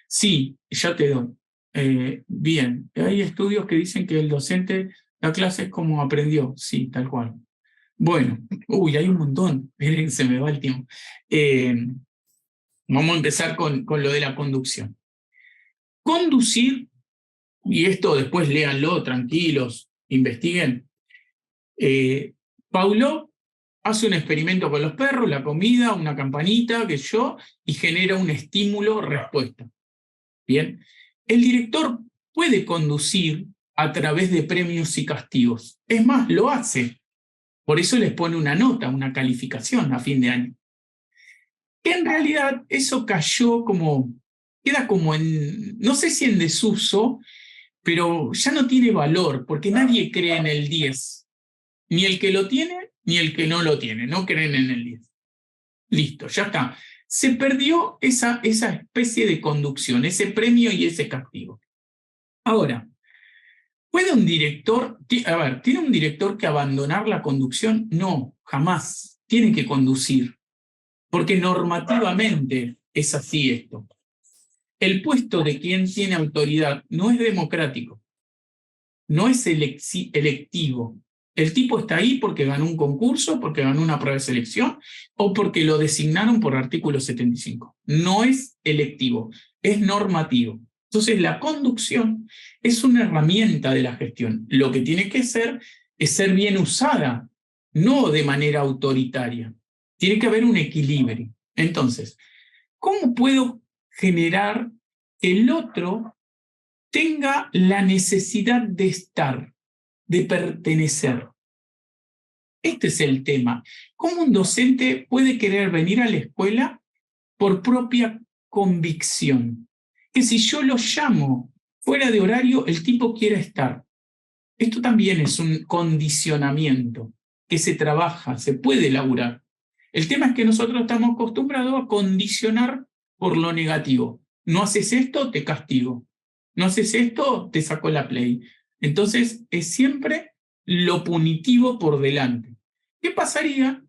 Sí, ya te doy. Bien, hay estudios que dicen que el docente da clases como aprendió. Sí, tal cual. Bueno, uy, hay un montón. Miren, se me va el tiempo. Vamos a empezar con lo de la conducción. Conducir, y esto después léanlo, tranquilos, investiguen. Pavlov hace un experimento con los perros, la comida, una campanita, qué sé yo, y genera un estímulo-respuesta. Bien, el director puede conducir a través de premios y castigos. Es más, lo hace. Por eso les pone una nota, una calificación a fin de año. Que en realidad eso queda como en, no sé si en desuso, pero ya no tiene valor, porque nadie cree en el 10. Ni el que lo tiene, ni el que no lo tiene. No creen en el 10. Listo, ya está. Se perdió esa especie de conducción, ese premio y ese castigo. Ahora, ¿puede un director, ¿tiene un director que abandonar la conducción? No, jamás. Tiene que conducir, porque normativamente es así esto. El puesto de quien tiene autoridad no es democrático, no es electivo. El tipo está ahí porque ganó un concurso, porque ganó una prueba de selección o porque lo designaron por artículo 75. No es electivo, es normativo. Entonces la conducción es una herramienta de la gestión. Lo que tiene que ser es ser bien usada, no de manera autoritaria. Tiene que haber un equilibrio. Entonces, ¿cómo puedo generar que el otro tenga la necesidad de estar, de pertenecer? Este es el tema. ¿Cómo un docente puede querer venir a la escuela por propia convicción? Que si yo lo llamo fuera de horario, el tipo quiere estar. Esto también es un condicionamiento que se trabaja, se puede elaborar. El tema es que nosotros estamos acostumbrados a condicionar por lo negativo. No haces esto, te castigo. No haces esto, te saco la play. Entonces es siempre lo punitivo por delante. ¿Qué pasaría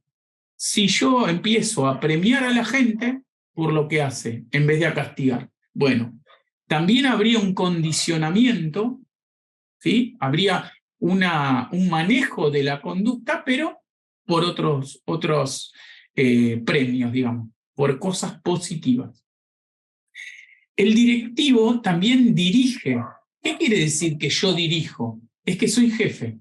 si yo empiezo a premiar a la gente por lo que hace en vez de a castigar? Bueno, también habría un condicionamiento, ¿sí? Habría un manejo de la conducta, pero por otros premios, digamos, por cosas positivas. El directivo también dirige. ¿Qué quiere decir que yo dirijo? Es que soy jefe.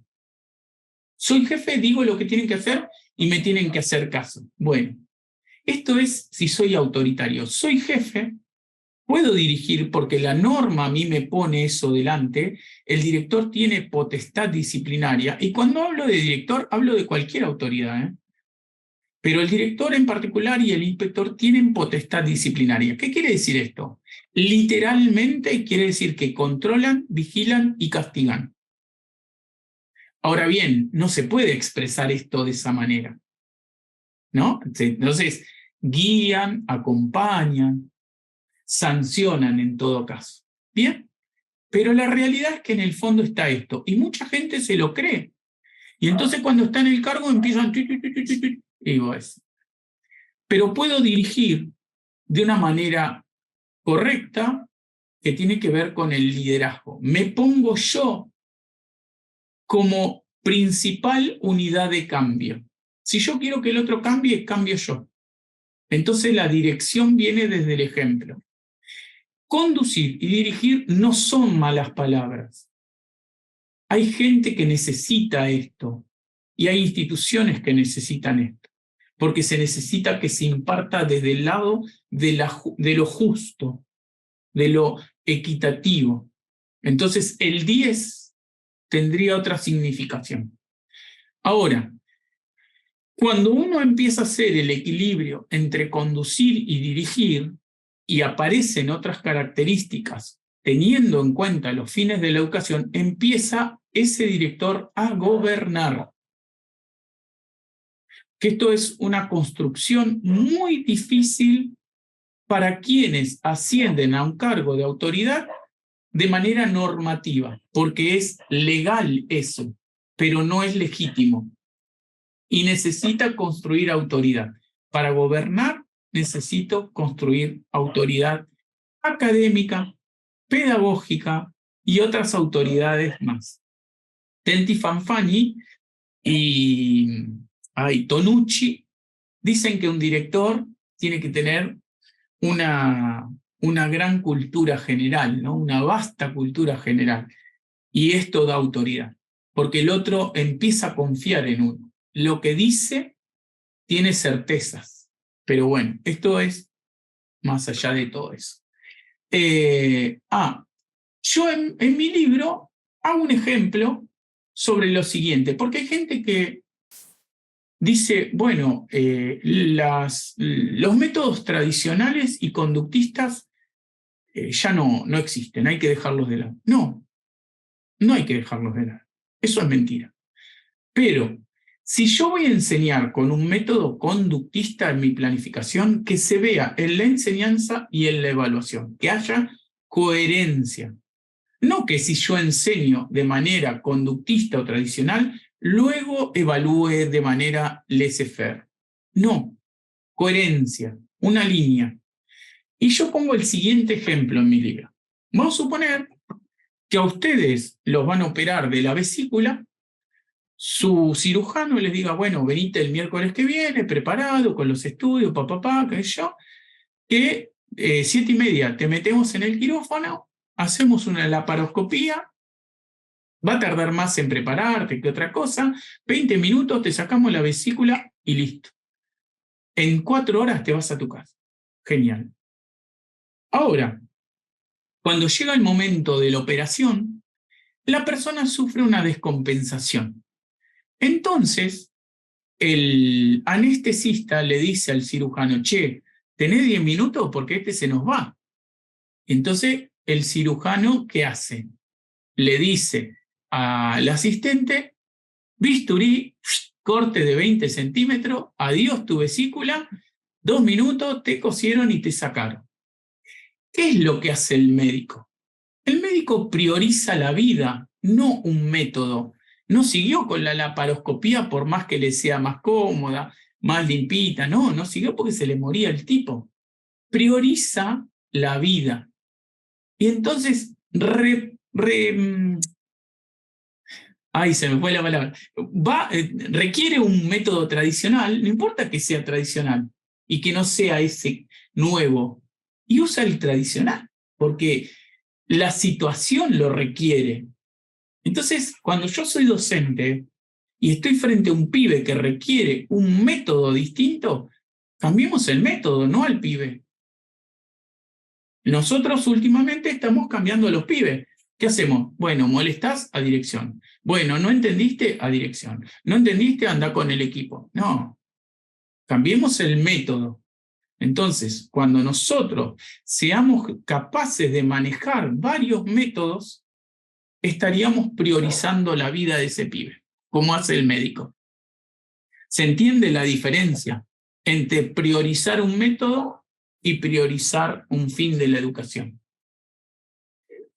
Soy jefe, digo lo que tienen que hacer y me tienen que hacer caso. Bueno, esto es si soy autoritario. Soy jefe, puedo dirigir porque la norma a mí me pone eso delante. El director tiene potestad disciplinaria. Y cuando hablo de director, hablo de cualquier autoridad, ¿eh? Pero el director en particular y el inspector tienen potestad disciplinaria. ¿Qué quiere decir esto? Literalmente quiere decir que controlan, vigilan y castigan. Ahora bien, no se puede expresar esto de esa manera, ¿no? Entonces, guían, acompañan, sancionan en todo caso. Bien, pero la realidad es que en el fondo está esto, y mucha gente se lo cree. Y entonces cuando está en el cargo empiezan... Y digo eso. Pero puedo dirigir de una manera correcta que tiene que ver con el liderazgo. Me pongo yo como principal unidad de cambio. Si yo quiero que el otro cambie, cambio yo. Entonces la dirección viene desde el ejemplo. Conducir y dirigir no son malas palabras. Hay gente que necesita esto y hay instituciones que necesitan esto, porque se necesita que se imparta desde el lado de lo justo, de lo equitativo. Entonces el 10 tendría otra significación. Ahora, cuando uno empieza a hacer el equilibrio entre conducir y dirigir, y aparecen otras características, teniendo en cuenta los fines de la educación, empieza ese director a gobernar. Que esto es una construcción muy difícil para quienes ascienden a un cargo de autoridad de manera normativa, porque es legal eso, pero no es legítimo. Y necesita construir autoridad. Para gobernar necesito construir autoridad académica, pedagógica y otras autoridades más. Tenti Fanfani y Tonucci dicen que un director tiene que tener una gran cultura general, ¿no? Una vasta cultura general. Y esto da autoridad, porque el otro empieza a confiar en uno. Lo que dice tiene certezas. Pero bueno, esto es más allá de todo eso. Yo en mi libro hago un ejemplo sobre lo siguiente, porque hay gente que dice, bueno, los métodos tradicionales y conductistas ya no existen, hay que dejarlos de lado. No hay que dejarlos de lado. Eso es mentira. Pero si yo voy a enseñar con un método conductista en mi planificación, que se vea en la enseñanza y en la evaluación, que haya coherencia. No que si yo enseño de manera conductista o tradicional, luego evalúe de manera laissez-faire. No, coherencia, una línea. Y yo pongo el siguiente ejemplo en mi libro. Vamos a suponer que a ustedes los van a operar de la vesícula, su cirujano les diga, bueno, venite el miércoles que viene, preparado, con los estudios, qué sé yo, que 7:30 te metemos en el quirófano, hacemos una laparoscopía, va a tardar más en prepararte que otra cosa, 20 minutos, te sacamos la vesícula y listo. En 4 horas te vas a tu casa. Genial. Ahora, cuando llega el momento de la operación, la persona sufre una descompensación. Entonces, el anestesista le dice al cirujano, che, tenés 10 minutos porque este se nos va. Entonces, el cirujano, ¿qué hace? Le dice al asistente, bisturí, corte de 20 centímetros, adiós tu vesícula, 2 minutos, te cosieron y te sacaron. ¿Qué es lo que hace el médico? El médico prioriza la vida, no un método. No siguió con la laparoscopía por más que le sea más cómoda, más limpita, no siguió porque se le moría el tipo. Prioriza la vida. Y entonces se me fue la palabra. Requiere un método tradicional, no importa que sea tradicional y que no sea ese nuevo, y usa el tradicional, porque la situación lo requiere. Entonces, cuando yo soy docente y estoy frente a un pibe que requiere un método distinto, cambiemos el método, no al pibe. Nosotros últimamente estamos cambiando a los pibes. ¿Qué hacemos? Bueno, molestás a dirección. Bueno, ¿no entendiste? A dirección. ¿No entendiste? Anda con el equipo. No, cambiemos el método. Entonces, cuando nosotros seamos capaces de manejar varios métodos, estaríamos priorizando la vida de ese pibe, como hace el médico. ¿Se entiende la diferencia entre priorizar un método y priorizar un fin de la educación?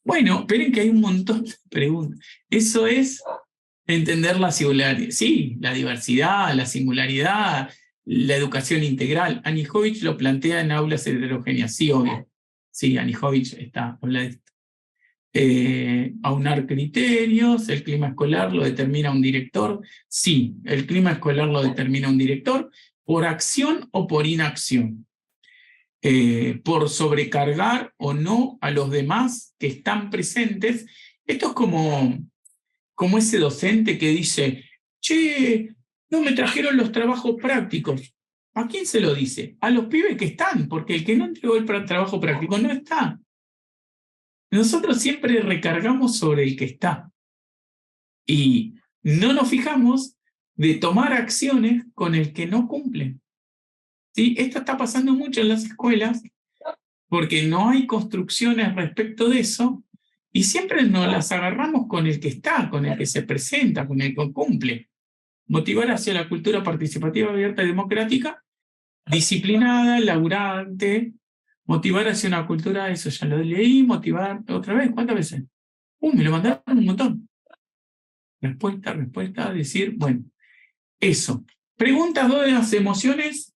Bueno, esperen que hay un montón de preguntas. Eso es entender la singularidad. Sí, la diversidad, la singularidad, la educación integral. Anijovic lo plantea en aulas heterogéneas. Sí, obvio. Sí, Anijovic habla de esto. Aunar criterios, el clima escolar lo determina un director. Sí, el clima escolar lo determina un director por acción o por inacción. Por sobrecargar o no a los demás que están presentes. Esto es como ese docente que dice, che, no me trajeron los trabajos prácticos. ¿A quién se lo dice? A los pibes que están, porque el que no entregó el trabajo práctico no está. Nosotros siempre recargamos sobre el que está y no nos fijamos de tomar acciones con el que no cumple. ¿Sí? Esto está pasando mucho en las escuelas porque no hay construcciones respecto de eso, y siempre nos las agarramos con el que está, con el que se presenta, con el que cumple. Motivar hacia la cultura participativa, abierta y democrática, disciplinada, laburante, motivar hacia una cultura, eso ya lo leí, motivar, otra vez, ¿cuántas veces? Me lo mandaron un montón. Respuesta, decir, bueno, eso. Preguntas de las emociones.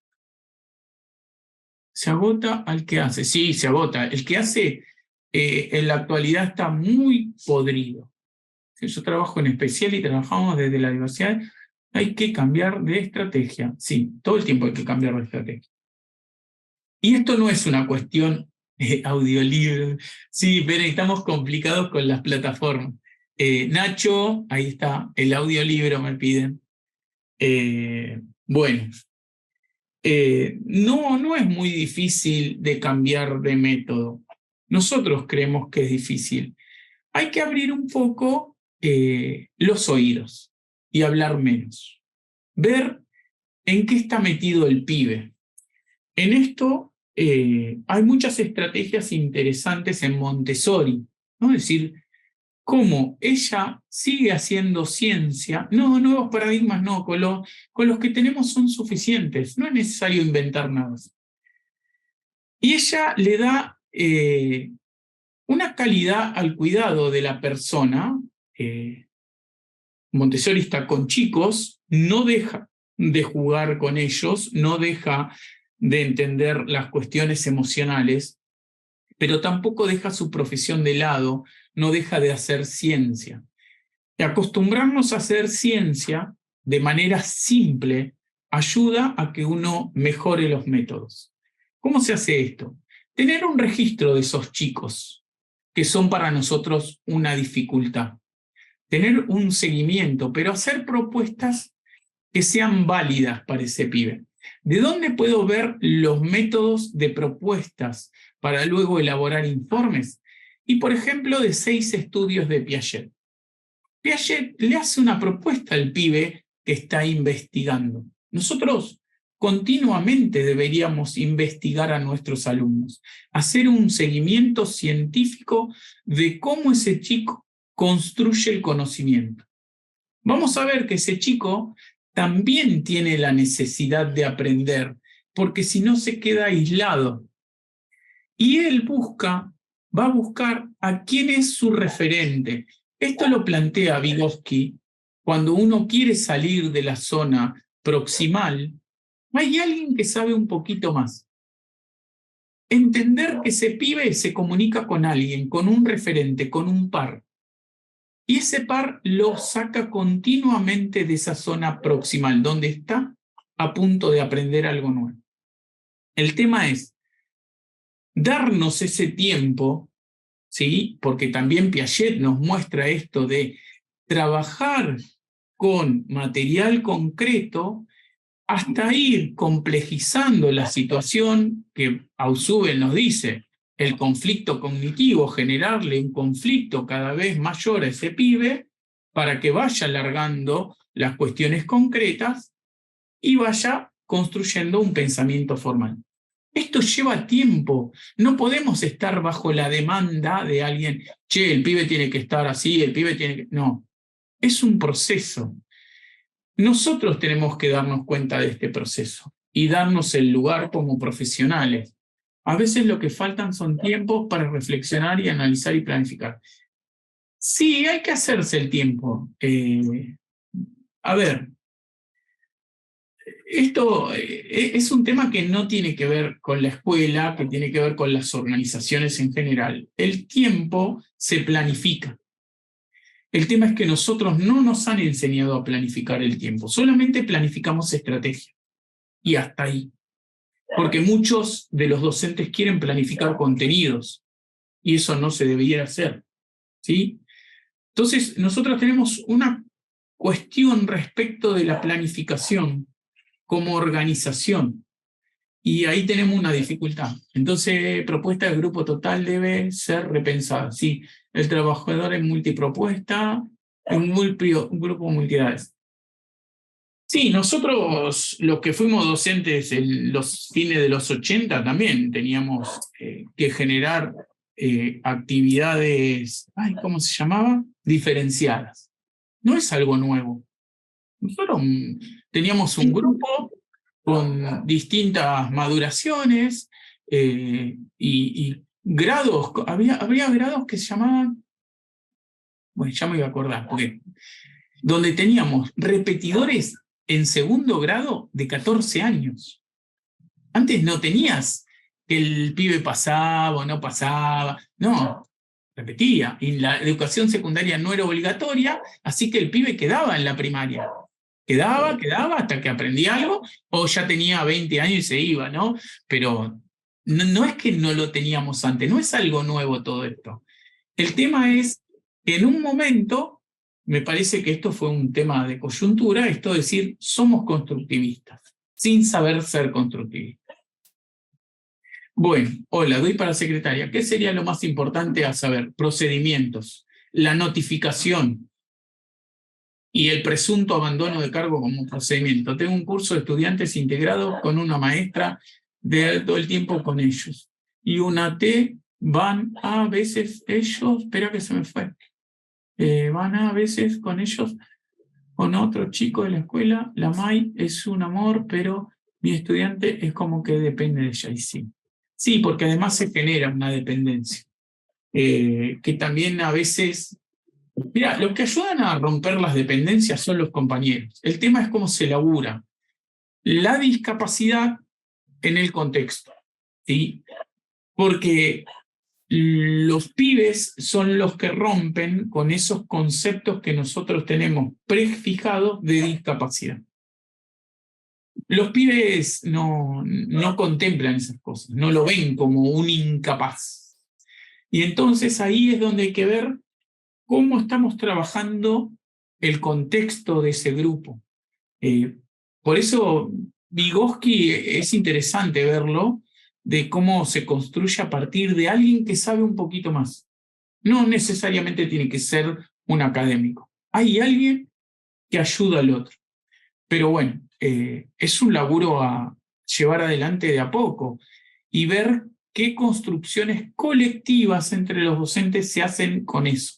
Se agota al que hace. Sí, se agota. El que hace en la actualidad está muy podrido. Si yo trabajo en especial y trabajamos desde la diversidad, hay que cambiar de estrategia. Sí, todo el tiempo hay que cambiar de estrategia. Y esto no es una cuestión audiolibro. Sí, pero estamos complicados con las plataformas. Nacho, ahí está, el audiolibro me piden. Bueno, no es muy difícil de cambiar de método. Nosotros creemos que es difícil. Hay que abrir un poco los oídos y hablar menos. Ver en qué está metido el pibe. En esto hay muchas estrategias interesantes en Montessori, ¿no? Es decir, cómo ella sigue haciendo ciencia. No, nuevos paradigmas no, con los que tenemos son suficientes, no es necesario inventar nada. Y ella le da una calidad al cuidado de la persona. Montessori está con chicos, no deja de jugar con ellos, no deja de entender las cuestiones emocionales, pero tampoco deja su profesión de lado, no deja de hacer ciencia. Y acostumbrarnos a hacer ciencia de manera simple ayuda a que uno mejore los métodos. ¿Cómo se hace esto? Tener un registro de esos chicos, que son para nosotros una dificultad. Tener un seguimiento, pero hacer propuestas que sean válidas para ese pibe. ¿De dónde puedo ver los métodos de propuestas para luego elaborar informes? Y, por ejemplo, de 6 estudios de Piaget. Piaget le hace una propuesta al pibe que está investigando. Nosotros continuamente deberíamos investigar a nuestros alumnos, hacer un seguimiento científico de cómo ese chico construye el conocimiento. Vamos a ver que ese chico también tiene la necesidad de aprender, porque si no se queda aislado. Y él va a buscar a quién es su referente. Esto lo plantea Vygotsky. Cuando uno quiere salir de la zona proximal, hay alguien que sabe un poquito más. Entender que ese pibe se comunica con alguien, con un referente, con un par. Y ese par lo saca continuamente de esa zona proximal, donde está a punto de aprender algo nuevo. El tema es darnos ese tiempo, ¿sí? Porque también Piaget nos muestra esto de trabajar con material concreto hasta ir complejizando la situación que Ausubel nos dice, el conflicto cognitivo, generarle un conflicto cada vez mayor a ese pibe para que vaya alargando las cuestiones concretas y vaya construyendo un pensamiento formal. Esto lleva tiempo, no podemos estar bajo la demanda de alguien, che, el pibe tiene que estar así, el pibe tiene que... No, es un proceso. Nosotros tenemos que darnos cuenta de este proceso y darnos el lugar como profesionales. A veces lo que faltan son tiempos para reflexionar y analizar y planificar. Sí, hay que hacerse el tiempo. A ver, esto es un tema que no tiene que ver con la escuela, que tiene que ver con las organizaciones en general. El tiempo se planifica. El tema es que nosotros no nos han enseñado a planificar el tiempo, solamente planificamos estrategia. Y hasta ahí. Porque muchos de los docentes quieren planificar contenidos, y eso no se debería hacer, ¿sí? Entonces, nosotros tenemos una cuestión respecto de la planificación como organización, y ahí tenemos una dificultad. Entonces, propuesta del grupo total debe ser repensada. Sí, el trabajador en multipropuesta, un grupo multidades. Sí, nosotros los que fuimos docentes en los fines de los 80 también teníamos que generar actividades, ay, ¿cómo se llamaba? Diferenciadas. No es algo nuevo. Nosotros teníamos un grupo con distintas maduraciones y grados. Habría grados que se llamaban, bueno, ya me voy a acordar, porque donde teníamos repetidores en segundo grado de 14 años. Antes no tenías que el pibe pasaba o no pasaba, no, repetía. Y la educación secundaria no era obligatoria, así que el pibe quedaba en la primaria. Quedaba hasta que aprendía algo, o ya tenía 20 años y se iba, ¿no? Pero no es que no lo teníamos antes, no es algo nuevo todo esto. El tema es que en un momento, me parece que esto fue un tema de coyuntura, esto de decir, somos constructivistas, sin saber ser constructivistas. Bueno, hola, doy para secretaria. ¿Qué sería lo más importante a saber? Procedimientos, la notificación y el presunto abandono de cargo como procedimiento. Tengo un curso de estudiantes integrado con una maestra de todo el tiempo con ellos. Y una T van a veces ellos, espera que se me fue, van a veces con ellos, con otro chico de la escuela, la Mai es un amor, pero mi estudiante es como que depende de ella. Y sí, sí, porque además se genera una dependencia, que también a veces... Mira, los que ayudan a romper las dependencias son los compañeros. El tema es cómo se labura la discapacidad en el contexto, ¿sí? Porque los pibes son los que rompen con esos conceptos que nosotros tenemos prefijados de discapacidad. Los pibes no contemplan esas cosas, no lo ven como un incapaz. Y entonces ahí es donde hay que ver cómo estamos trabajando el contexto de ese grupo. Por eso Vygotsky es interesante verlo, de cómo se construye a partir de alguien que sabe un poquito más. No necesariamente tiene que ser un académico. Hay alguien que ayuda al otro. Pero bueno, es un laburo a llevar adelante de a poco y ver qué construcciones colectivas entre los docentes se hacen con eso.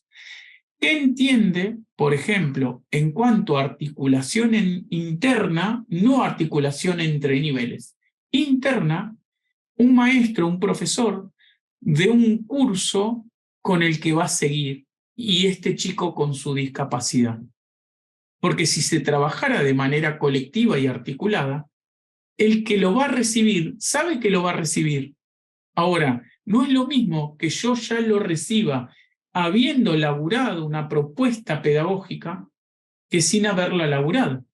¿Qué entiende, por ejemplo, en cuanto a articulación interna, no articulación entre niveles? Interna, un maestro, un profesor de un curso con el que va a seguir y este chico con su discapacidad. Porque si se trabajara de manera colectiva y articulada, el que lo va a recibir sabe que lo va a recibir. Ahora, no es lo mismo que yo ya lo reciba habiendo laburado una propuesta pedagógica que sin haberla laburado.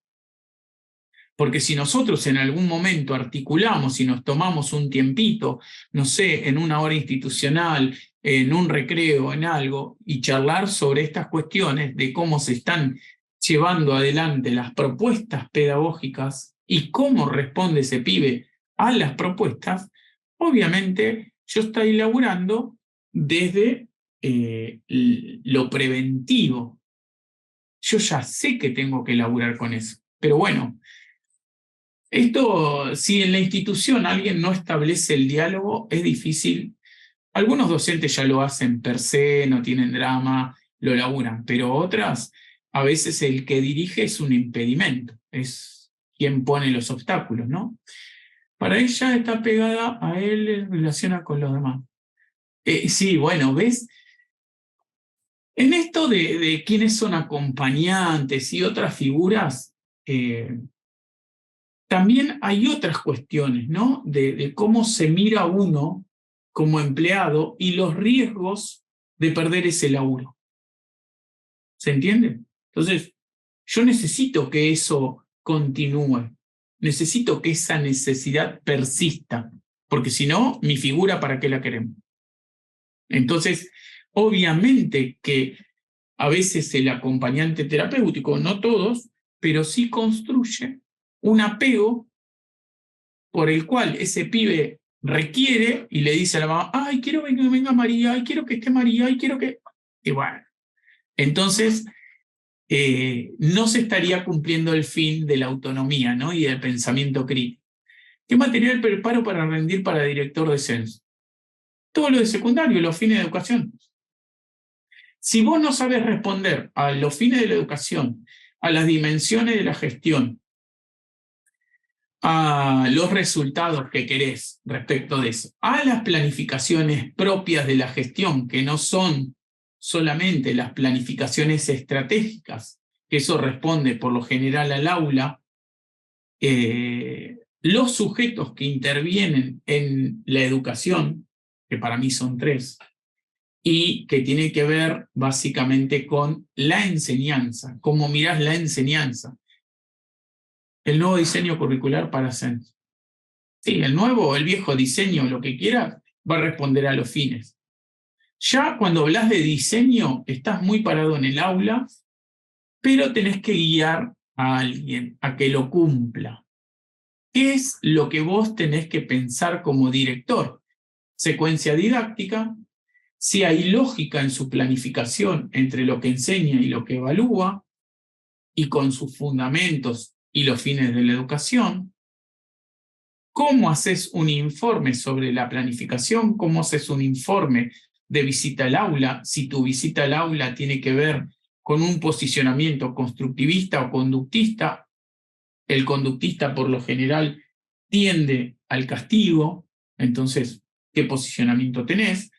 Porque si nosotros en algún momento articulamos y nos tomamos un tiempito, no sé, en una hora institucional, en un recreo, en algo, y charlar sobre estas cuestiones de cómo se están llevando adelante las propuestas pedagógicas y cómo responde ese pibe a las propuestas, obviamente yo estoy laburando desde lo preventivo. Yo ya sé que tengo que laburar con eso, pero bueno, esto, si en la institución alguien no establece el diálogo, es difícil. Algunos docentes ya lo hacen per se, no tienen drama, lo laburan, pero otras, a veces el que dirige es un impedimento, es quien pone los obstáculos, ¿no? Para ella está pegada a él en relación con los demás. Sí, bueno, ¿ves? En esto de quiénes son acompañantes y otras figuras, también hay otras cuestiones, ¿no? De cómo se mira uno como empleado y los riesgos de perder ese laburo. ¿Se entiende? Entonces, yo necesito que eso continúe, necesito que esa necesidad persista, porque si no, mi figura, ¿para qué la queremos? Entonces, obviamente que a veces el acompañante terapéutico, no todos, pero sí construye un apego por el cual ese pibe requiere y le dice a la mamá, ay, quiero que venga María, ay, quiero que esté María, ay, quiero que... Y bueno, entonces no se estaría cumpliendo el fin de la autonomía, ¿no? Y del pensamiento crítico. ¿Qué material preparo para rendir para director de censo? Todo lo de secundario, los fines de educación. Si vos no sabes responder a los fines de la educación, a las dimensiones de la gestión, a los resultados que querés respecto de eso, a las planificaciones propias de la gestión, que no son solamente las planificaciones estratégicas, que eso responde por lo general al aula, los sujetos que intervienen en la educación, que para mí son 3, y que tiene que ver básicamente con la enseñanza, cómo mirás la enseñanza. El nuevo diseño curricular para censo. Sí, el nuevo o el viejo diseño, lo que quieras, va a responder a los fines. Ya cuando hablas de diseño, estás muy parado en el aula, pero tenés que guiar a alguien a que lo cumpla. ¿Qué es lo que vos tenés que pensar como director? Secuencia didáctica, si hay lógica en su planificación entre lo que enseña y lo que evalúa, y con sus fundamentos y los fines de la educación. ¿Cómo haces un informe sobre la planificación? ¿Cómo haces un informe de visita al aula? Si tu visita al aula tiene que ver con un posicionamiento constructivista o conductista, el conductista por lo general tiende al castigo, entonces, ¿qué posicionamiento tenés?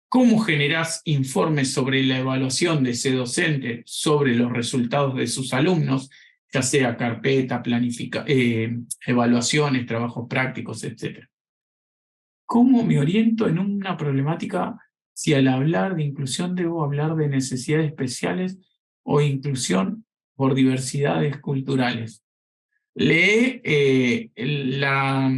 ¿Cómo generás informes sobre la evaluación de ese docente sobre los resultados de sus alumnos, ya sea carpeta, evaluaciones, trabajos prácticos, etc.? ¿Cómo me oriento en una problemática si al hablar de inclusión debo hablar de necesidades especiales o inclusión por diversidades culturales? Lee la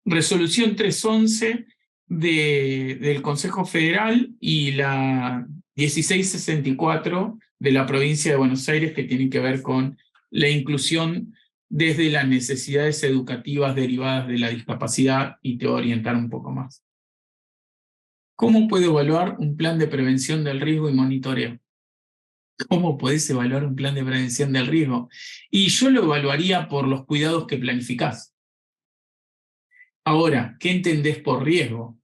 resolución 311 del Consejo Federal y la 1664 de la provincia de Buenos Aires, que tienen que ver con la inclusión desde las necesidades educativas derivadas de la discapacidad, y te voy a orientar un poco más. ¿Cómo puedo evaluar un plan de prevención del riesgo y monitoreo? ¿Cómo podés evaluar un plan de prevención del riesgo? Y yo lo evaluaría por los cuidados que planificás. Ahora, ¿qué entendés por riesgo?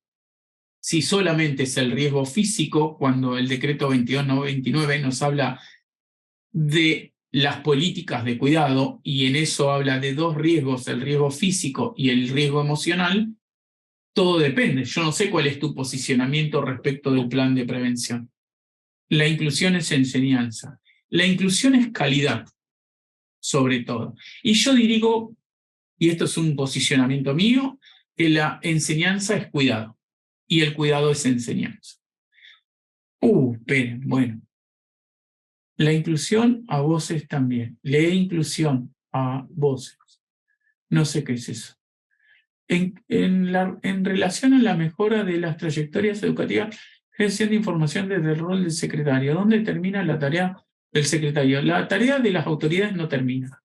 Si solamente es el riesgo físico, cuando el decreto 2229 nos habla de las políticas de cuidado, y en eso habla de 2 riesgos, el riesgo físico y el riesgo emocional, todo depende. Yo no sé cuál es tu posicionamiento respecto del plan de prevención. La inclusión es enseñanza. La inclusión es calidad, sobre todo. Y yo digo, y esto es un posicionamiento mío, que la enseñanza es cuidado y el cuidado es enseñanza. Esperen, bueno. La inclusión a voces también. Lee inclusión a voces. No sé qué es eso. En relación a la mejora de las trayectorias educativas, gestión de información desde el rol del secretario. ¿Dónde termina la tarea del secretario? La tarea de las autoridades no termina.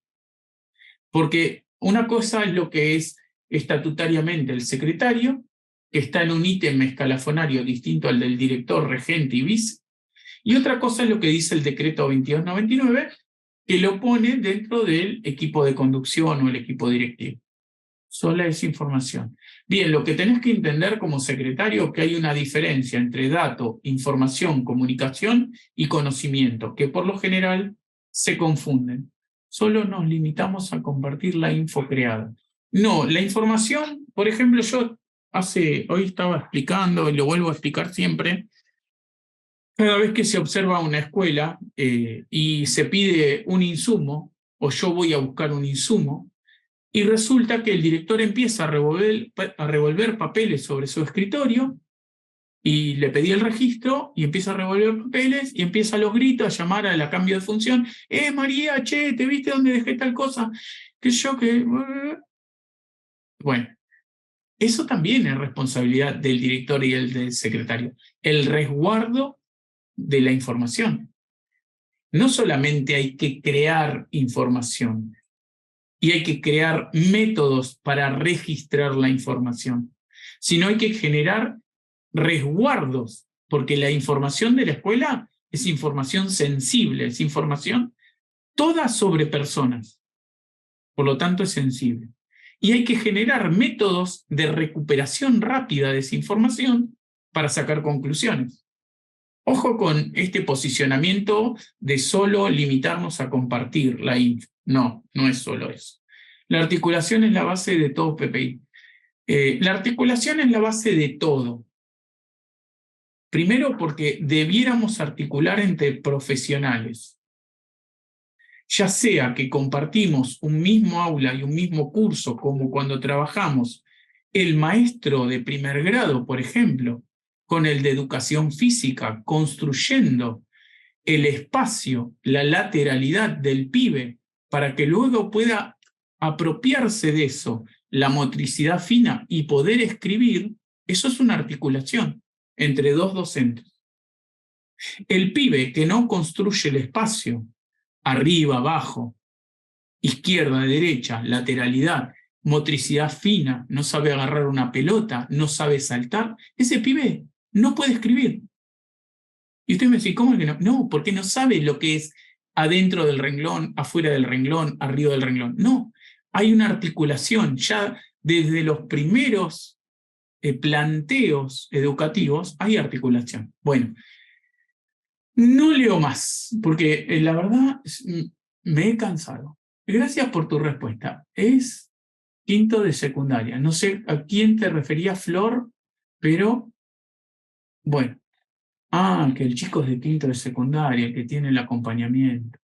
Porque una cosa es lo que es estatutariamente el secretario, que está en un ítem escalafonario distinto al del director, regente y vice, y otra cosa es lo que dice el decreto 2299, que lo pone dentro del equipo de conducción o el equipo directivo. Sola es información. Bien, lo que tenés que entender como secretario es que hay una diferencia entre dato, información, comunicación y conocimiento, que por lo general se confunden. Solo nos limitamos a compartir la info creada. No, la información, por ejemplo, yo hoy estaba explicando, y lo vuelvo a explicar siempre, cada vez que se observa una escuela y se pide un insumo, o yo voy a buscar un insumo, y resulta que el director empieza a revolver papeles sobre su escritorio, y le pedí el registro, y empieza a revolver papeles, y empieza a los gritos, a llamar a la cambio de función. María, che, ¿te viste dónde dejé tal cosa? Que yo que... Bueno, eso también es responsabilidad del director y el del secretario. El resguardo de la información. No solamente hay que crear información, y hay que crear métodos para registrar la información, sino hay que generar resguardos, porque la información de la escuela es información sensible, es información toda sobre personas. Por lo tanto, es sensible. Y hay que generar métodos de recuperación rápida de esa información para sacar conclusiones. Ojo con este posicionamiento de solo limitarnos a compartir la info. No, no es solo eso. La articulación es la base de todo PPI. La articulación es la base de todo. Primero porque debiéramos articular entre profesionales. Ya sea que compartimos un mismo aula y un mismo curso, como cuando trabajamos el maestro de primer grado, por ejemplo, con el de educación física, construyendo el espacio, la lateralidad del pibe, para que luego pueda apropiarse de eso, la motricidad fina y poder escribir, eso es una articulación entre dos docentes. El pibe que no construye el espacio, arriba, abajo, izquierda, derecha, lateralidad, motricidad fina, no sabe agarrar una pelota, no sabe saltar, ese pibe no puede escribir. Y usted me dice, ¿cómo es que no? No, porque no sabe lo que es adentro del renglón, afuera del renglón, arriba del renglón. No, hay una articulación ya desde los primeros planteos educativos, hay articulación. Bueno, no leo más, porque la verdad me he cansado. Gracias por tu respuesta. Es quinto de secundaria. No sé a quién te refería, Flor, pero bueno. Ah, que el chico es de quinto de secundaria, que tiene el acompañamiento.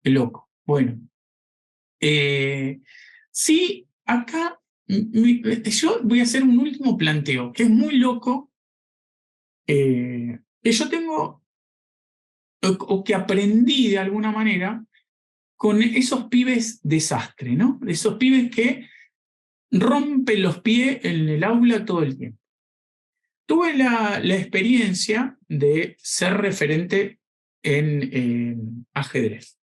Qué loco. Bueno. Sí, acá yo voy a hacer un último planteo, que es muy loco, que yo tengo, o que aprendí de alguna manera, con esos pibes desastre, ¿no? Esos pibes que rompen los pies en el aula todo el tiempo. Tuve la experiencia de ser referente en ajedrez.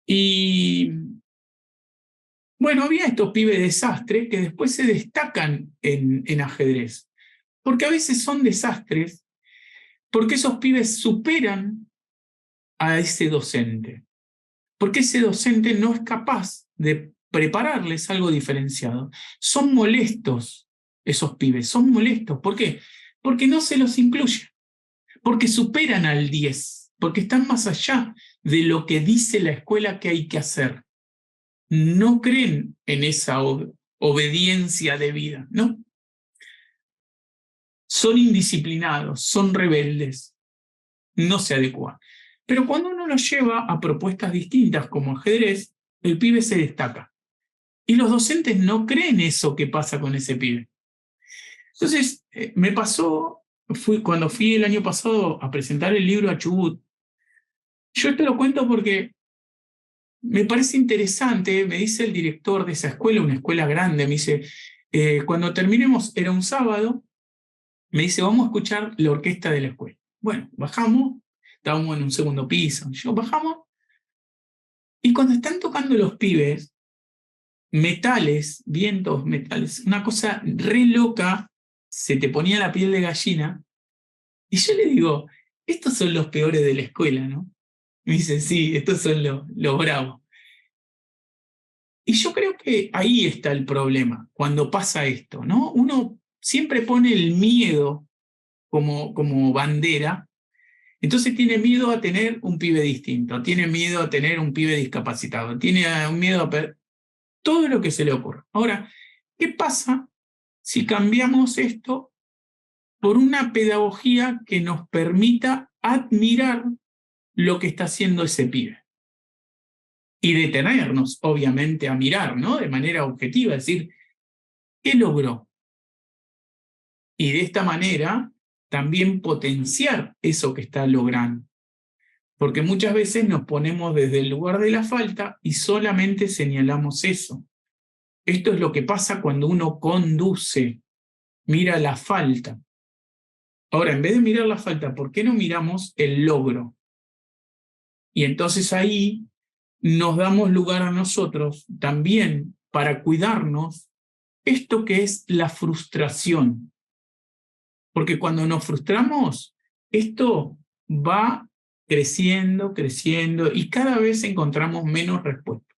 Y bueno, había estos pibes desastres que después se destacan en ajedrez. Porque a veces son desastres, porque esos pibes superan a ese docente. Porque ese docente no es capaz de prepararles algo diferenciado. Son molestos esos pibes, son molestos. ¿Por qué? Porque no se los incluye, porque superan al 10, porque están más allá de lo que dice la escuela que hay que hacer. No creen en esa obediencia de vida, ¿no? Son indisciplinados, son rebeldes, no se adecuan. Pero cuando uno los lleva a propuestas distintas como ajedrez, el pibe se destaca. Y los docentes no creen eso que pasa con ese pibe. Entonces, me pasó, cuando fui el año pasado a presentar el libro a Chubut, yo te lo cuento porque me parece interesante, me dice el director de esa escuela, una escuela grande, me dice, cuando terminemos, era un sábado, me dice, vamos a escuchar la orquesta de la escuela. Bueno, bajamos, estábamos en un segundo piso, bajamos, y cuando están tocando los pibes, metales, vientos, metales, una cosa re loca, se te ponía la piel de gallina, y yo le digo, estos son los peores de la escuela, ¿no? Y me dice, sí, estos son los bravos. Y yo creo que ahí está el problema, cuando pasa esto, ¿no? Uno siempre pone el miedo como bandera, entonces tiene miedo a tener un pibe distinto, tiene miedo a tener un pibe discapacitado, tiene un miedo a todo lo que se le ocurra. Ahora, ¿qué pasa si cambiamos esto por una pedagogía que nos permita admirar lo que está haciendo ese pibe? Y detenernos, obviamente, a mirar, ¿no? De manera objetiva, decir, ¿qué logró? Y de esta manera también potenciar eso que está logrando. Porque muchas veces nos ponemos desde el lugar de la falta y solamente señalamos eso. Esto es lo que pasa cuando uno conduce, mira la falta. Ahora, en vez de mirar la falta, ¿por qué no miramos el logro? Y entonces ahí nos damos lugar a nosotros también para cuidarnos esto que es la frustración. Porque cuando nos frustramos, esto va creciendo, creciendo, y cada vez encontramos menos respuestas.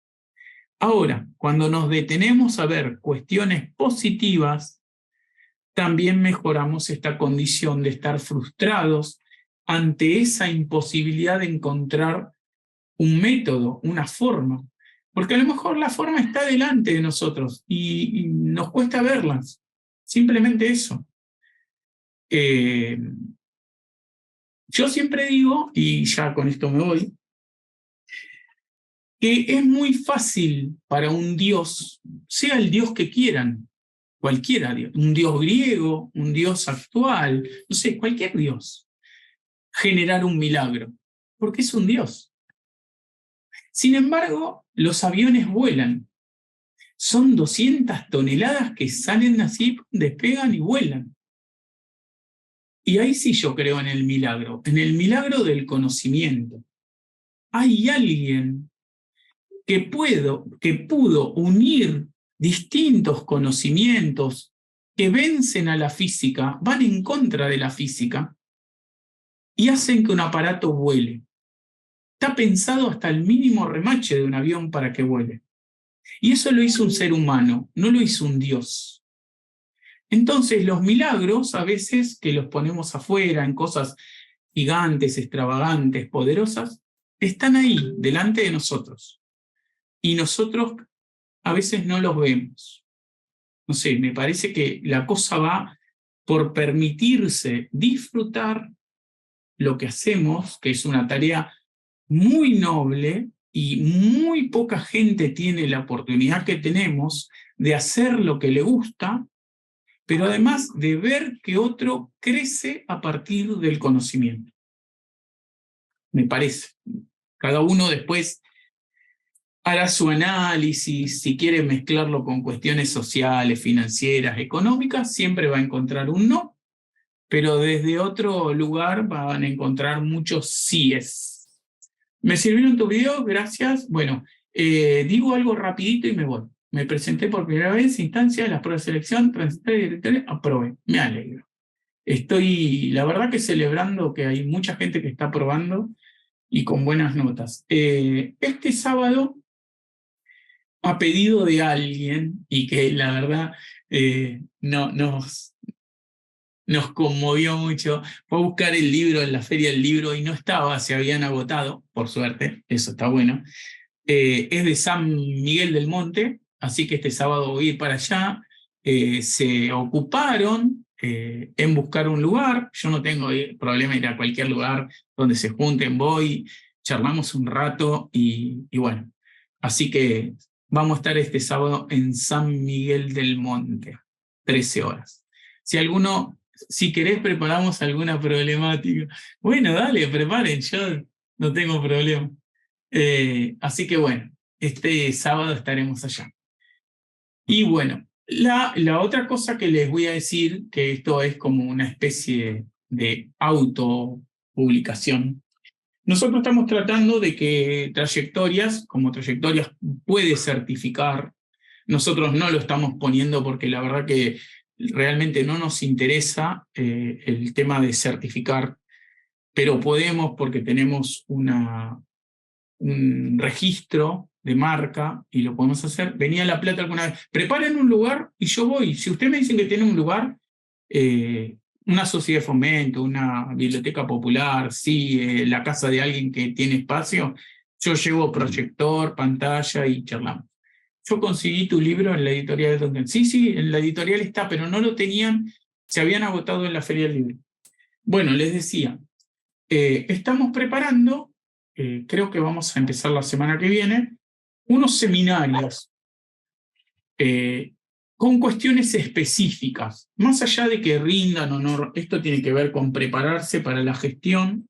Ahora, cuando nos detenemos a ver cuestiones positivas, también mejoramos esta condición de estar frustrados ante esa imposibilidad de encontrar un método, una forma, porque a lo mejor la forma está delante de nosotros y nos cuesta verlas. Simplemente eso. Yo siempre digo, y ya con esto me voy, que es muy fácil para un dios, sea el dios que quieran, cualquiera dios, un dios griego, un dios actual, no sé, cualquier dios, generar un milagro, porque es un dios. Sin embargo, los aviones vuelan. Son 200 toneladas que salen así, despegan y vuelan. Y ahí sí yo creo en el milagro del conocimiento. Hay alguien que pudo unir distintos conocimientos que vencen a la física, van en contra de la física y hacen que un aparato vuele. Está pensado hasta el mínimo remache de un avión para que vuele. Y eso lo hizo un ser humano, no lo hizo un dios. Entonces los milagros, a veces que los ponemos afuera en cosas gigantes, extravagantes, poderosas, están ahí, delante de nosotros. Y nosotros a veces no los vemos. No sé, me parece que la cosa va por permitirse disfrutar lo que hacemos, que es una tarea muy noble y muy poca gente tiene la oportunidad que tenemos de hacer lo que le gusta, pero además de ver que otro crece a partir del conocimiento. Me parece. Cada uno después hará su análisis, si quiere mezclarlo con cuestiones sociales, financieras, económicas, siempre va a encontrar un no, pero desde otro lugar van a encontrar muchos síes. ¿Me sirvieron tus videos? Gracias. Bueno, digo algo rapidito y me voy. Me presenté por primera vez, instancia, las pruebas de selección, transitoria y directoria, aprobé. Me alegro. Estoy, la verdad que celebrando que hay mucha gente que está aprobando y con buenas notas. Este sábado, a pedido de alguien, y que la verdad nos conmovió mucho, fue a buscar el libro en la Feria del Libro y no estaba, se habían agotado, por suerte, eso está bueno. Es de San Miguel del Monte, así que este sábado voy a ir para allá. Se ocuparon en buscar un lugar, yo no tengo problema ir a cualquier lugar donde se junten, voy, charlamos un rato y bueno, así que vamos a estar este sábado en San Miguel del Monte, 13 horas. Si querés preparamos alguna problemática, bueno, dale, preparen, yo no tengo problema. Así que bueno, este sábado estaremos allá. Y bueno, la otra cosa que les voy a decir, que esto es como una especie de autopublicación. Nosotros estamos tratando de que trayectorias, como trayectorias puede certificar, nosotros no lo estamos poniendo porque la verdad que realmente no nos interesa el tema de certificar, pero podemos porque tenemos un registro de marca y lo podemos hacer. Venía a La Plata alguna vez, preparen un lugar y yo voy. Si ustedes me dicen que tienen un lugar, una sociedad de fomento, una biblioteca popular, sí, la casa de alguien que tiene espacio, yo llevo proyector, pantalla y charlamos. Yo conseguí tu libro en la editorial de Duncan. Sí, en la editorial está, pero no lo tenían, se habían agotado en la Feria del Libro. Bueno, les decía, estamos preparando, creo que vamos a empezar la semana que viene, unos seminarios con cuestiones específicas, más allá de que rindan honor, esto tiene que ver con prepararse para la gestión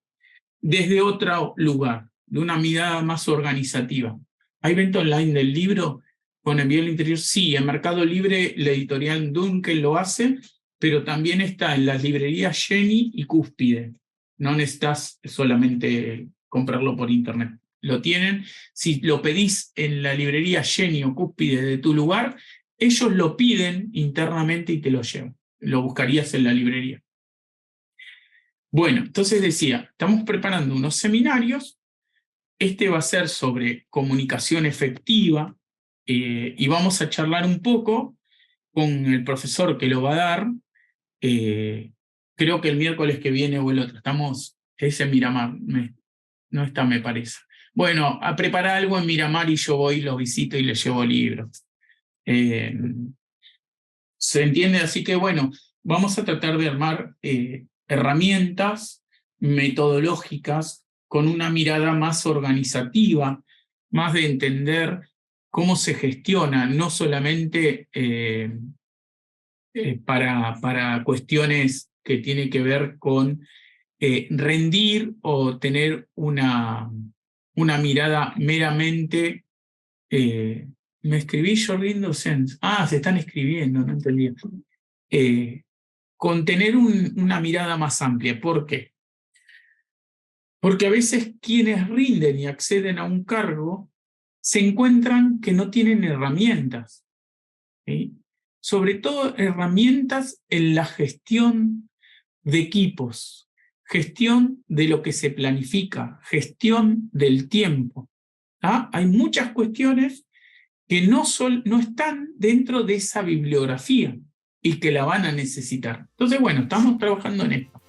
desde otro lugar, de una mirada más organizativa. ¿Hay venta online del libro con envío al interior? Sí, en Mercado Libre la editorial Dunkel lo hace, pero también está en las librerías Jenny y Cúspide. No necesitas solamente comprarlo por internet. Lo tienen. Si lo pedís en la librería Jenny o Cúspide de tu lugar, ellos lo piden internamente y te lo llevan. Lo buscarías en la librería. Bueno, entonces decía, estamos preparando unos seminarios. Este va a ser sobre comunicación efectiva y vamos a charlar un poco con el profesor que lo va a dar. Creo que el miércoles que viene o el otro. Es en Miramar, no está, me parece. Bueno, a preparar algo en Miramar y yo voy, los visito y les llevo libros. ¿Se entiende? Así que bueno, vamos a tratar de armar herramientas metodológicas con una mirada más organizativa, más de entender cómo se gestiona, no solamente para cuestiones que tienen que ver con rendir o tener una mirada meramente... me escribí yo rindo sense. Se están escribiendo, no entendía. Con tener una mirada más amplia. ¿Por qué? Porque a veces quienes rinden y acceden a un cargo se encuentran que no tienen herramientas, ¿sí? Sobre todo herramientas en la gestión de equipos, gestión de lo que se planifica, gestión del tiempo. Hay muchas cuestiones que no están dentro de esa bibliografía y que la van a necesitar. Entonces, bueno, estamos trabajando en esto.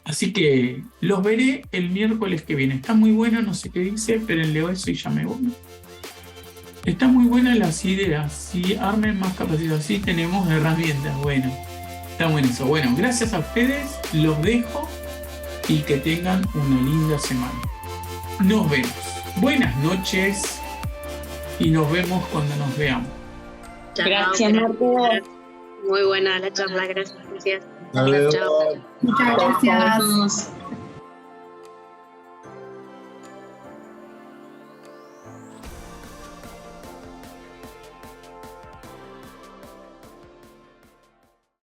Así que los veré el miércoles que viene. Está muy bueno, no sé qué dice, espérenle eso y ya me voy. Está muy buenas las ideas. Si armen más capacidad, sí tenemos herramientas. Bueno, está bueno eso. Bueno, gracias a ustedes, los dejo y que tengan una linda semana. Nos vemos. Buenas noches y nos vemos cuando nos veamos. Gracias, Marco. Muy buena la charla, gracias. Chao. Muchas gracias.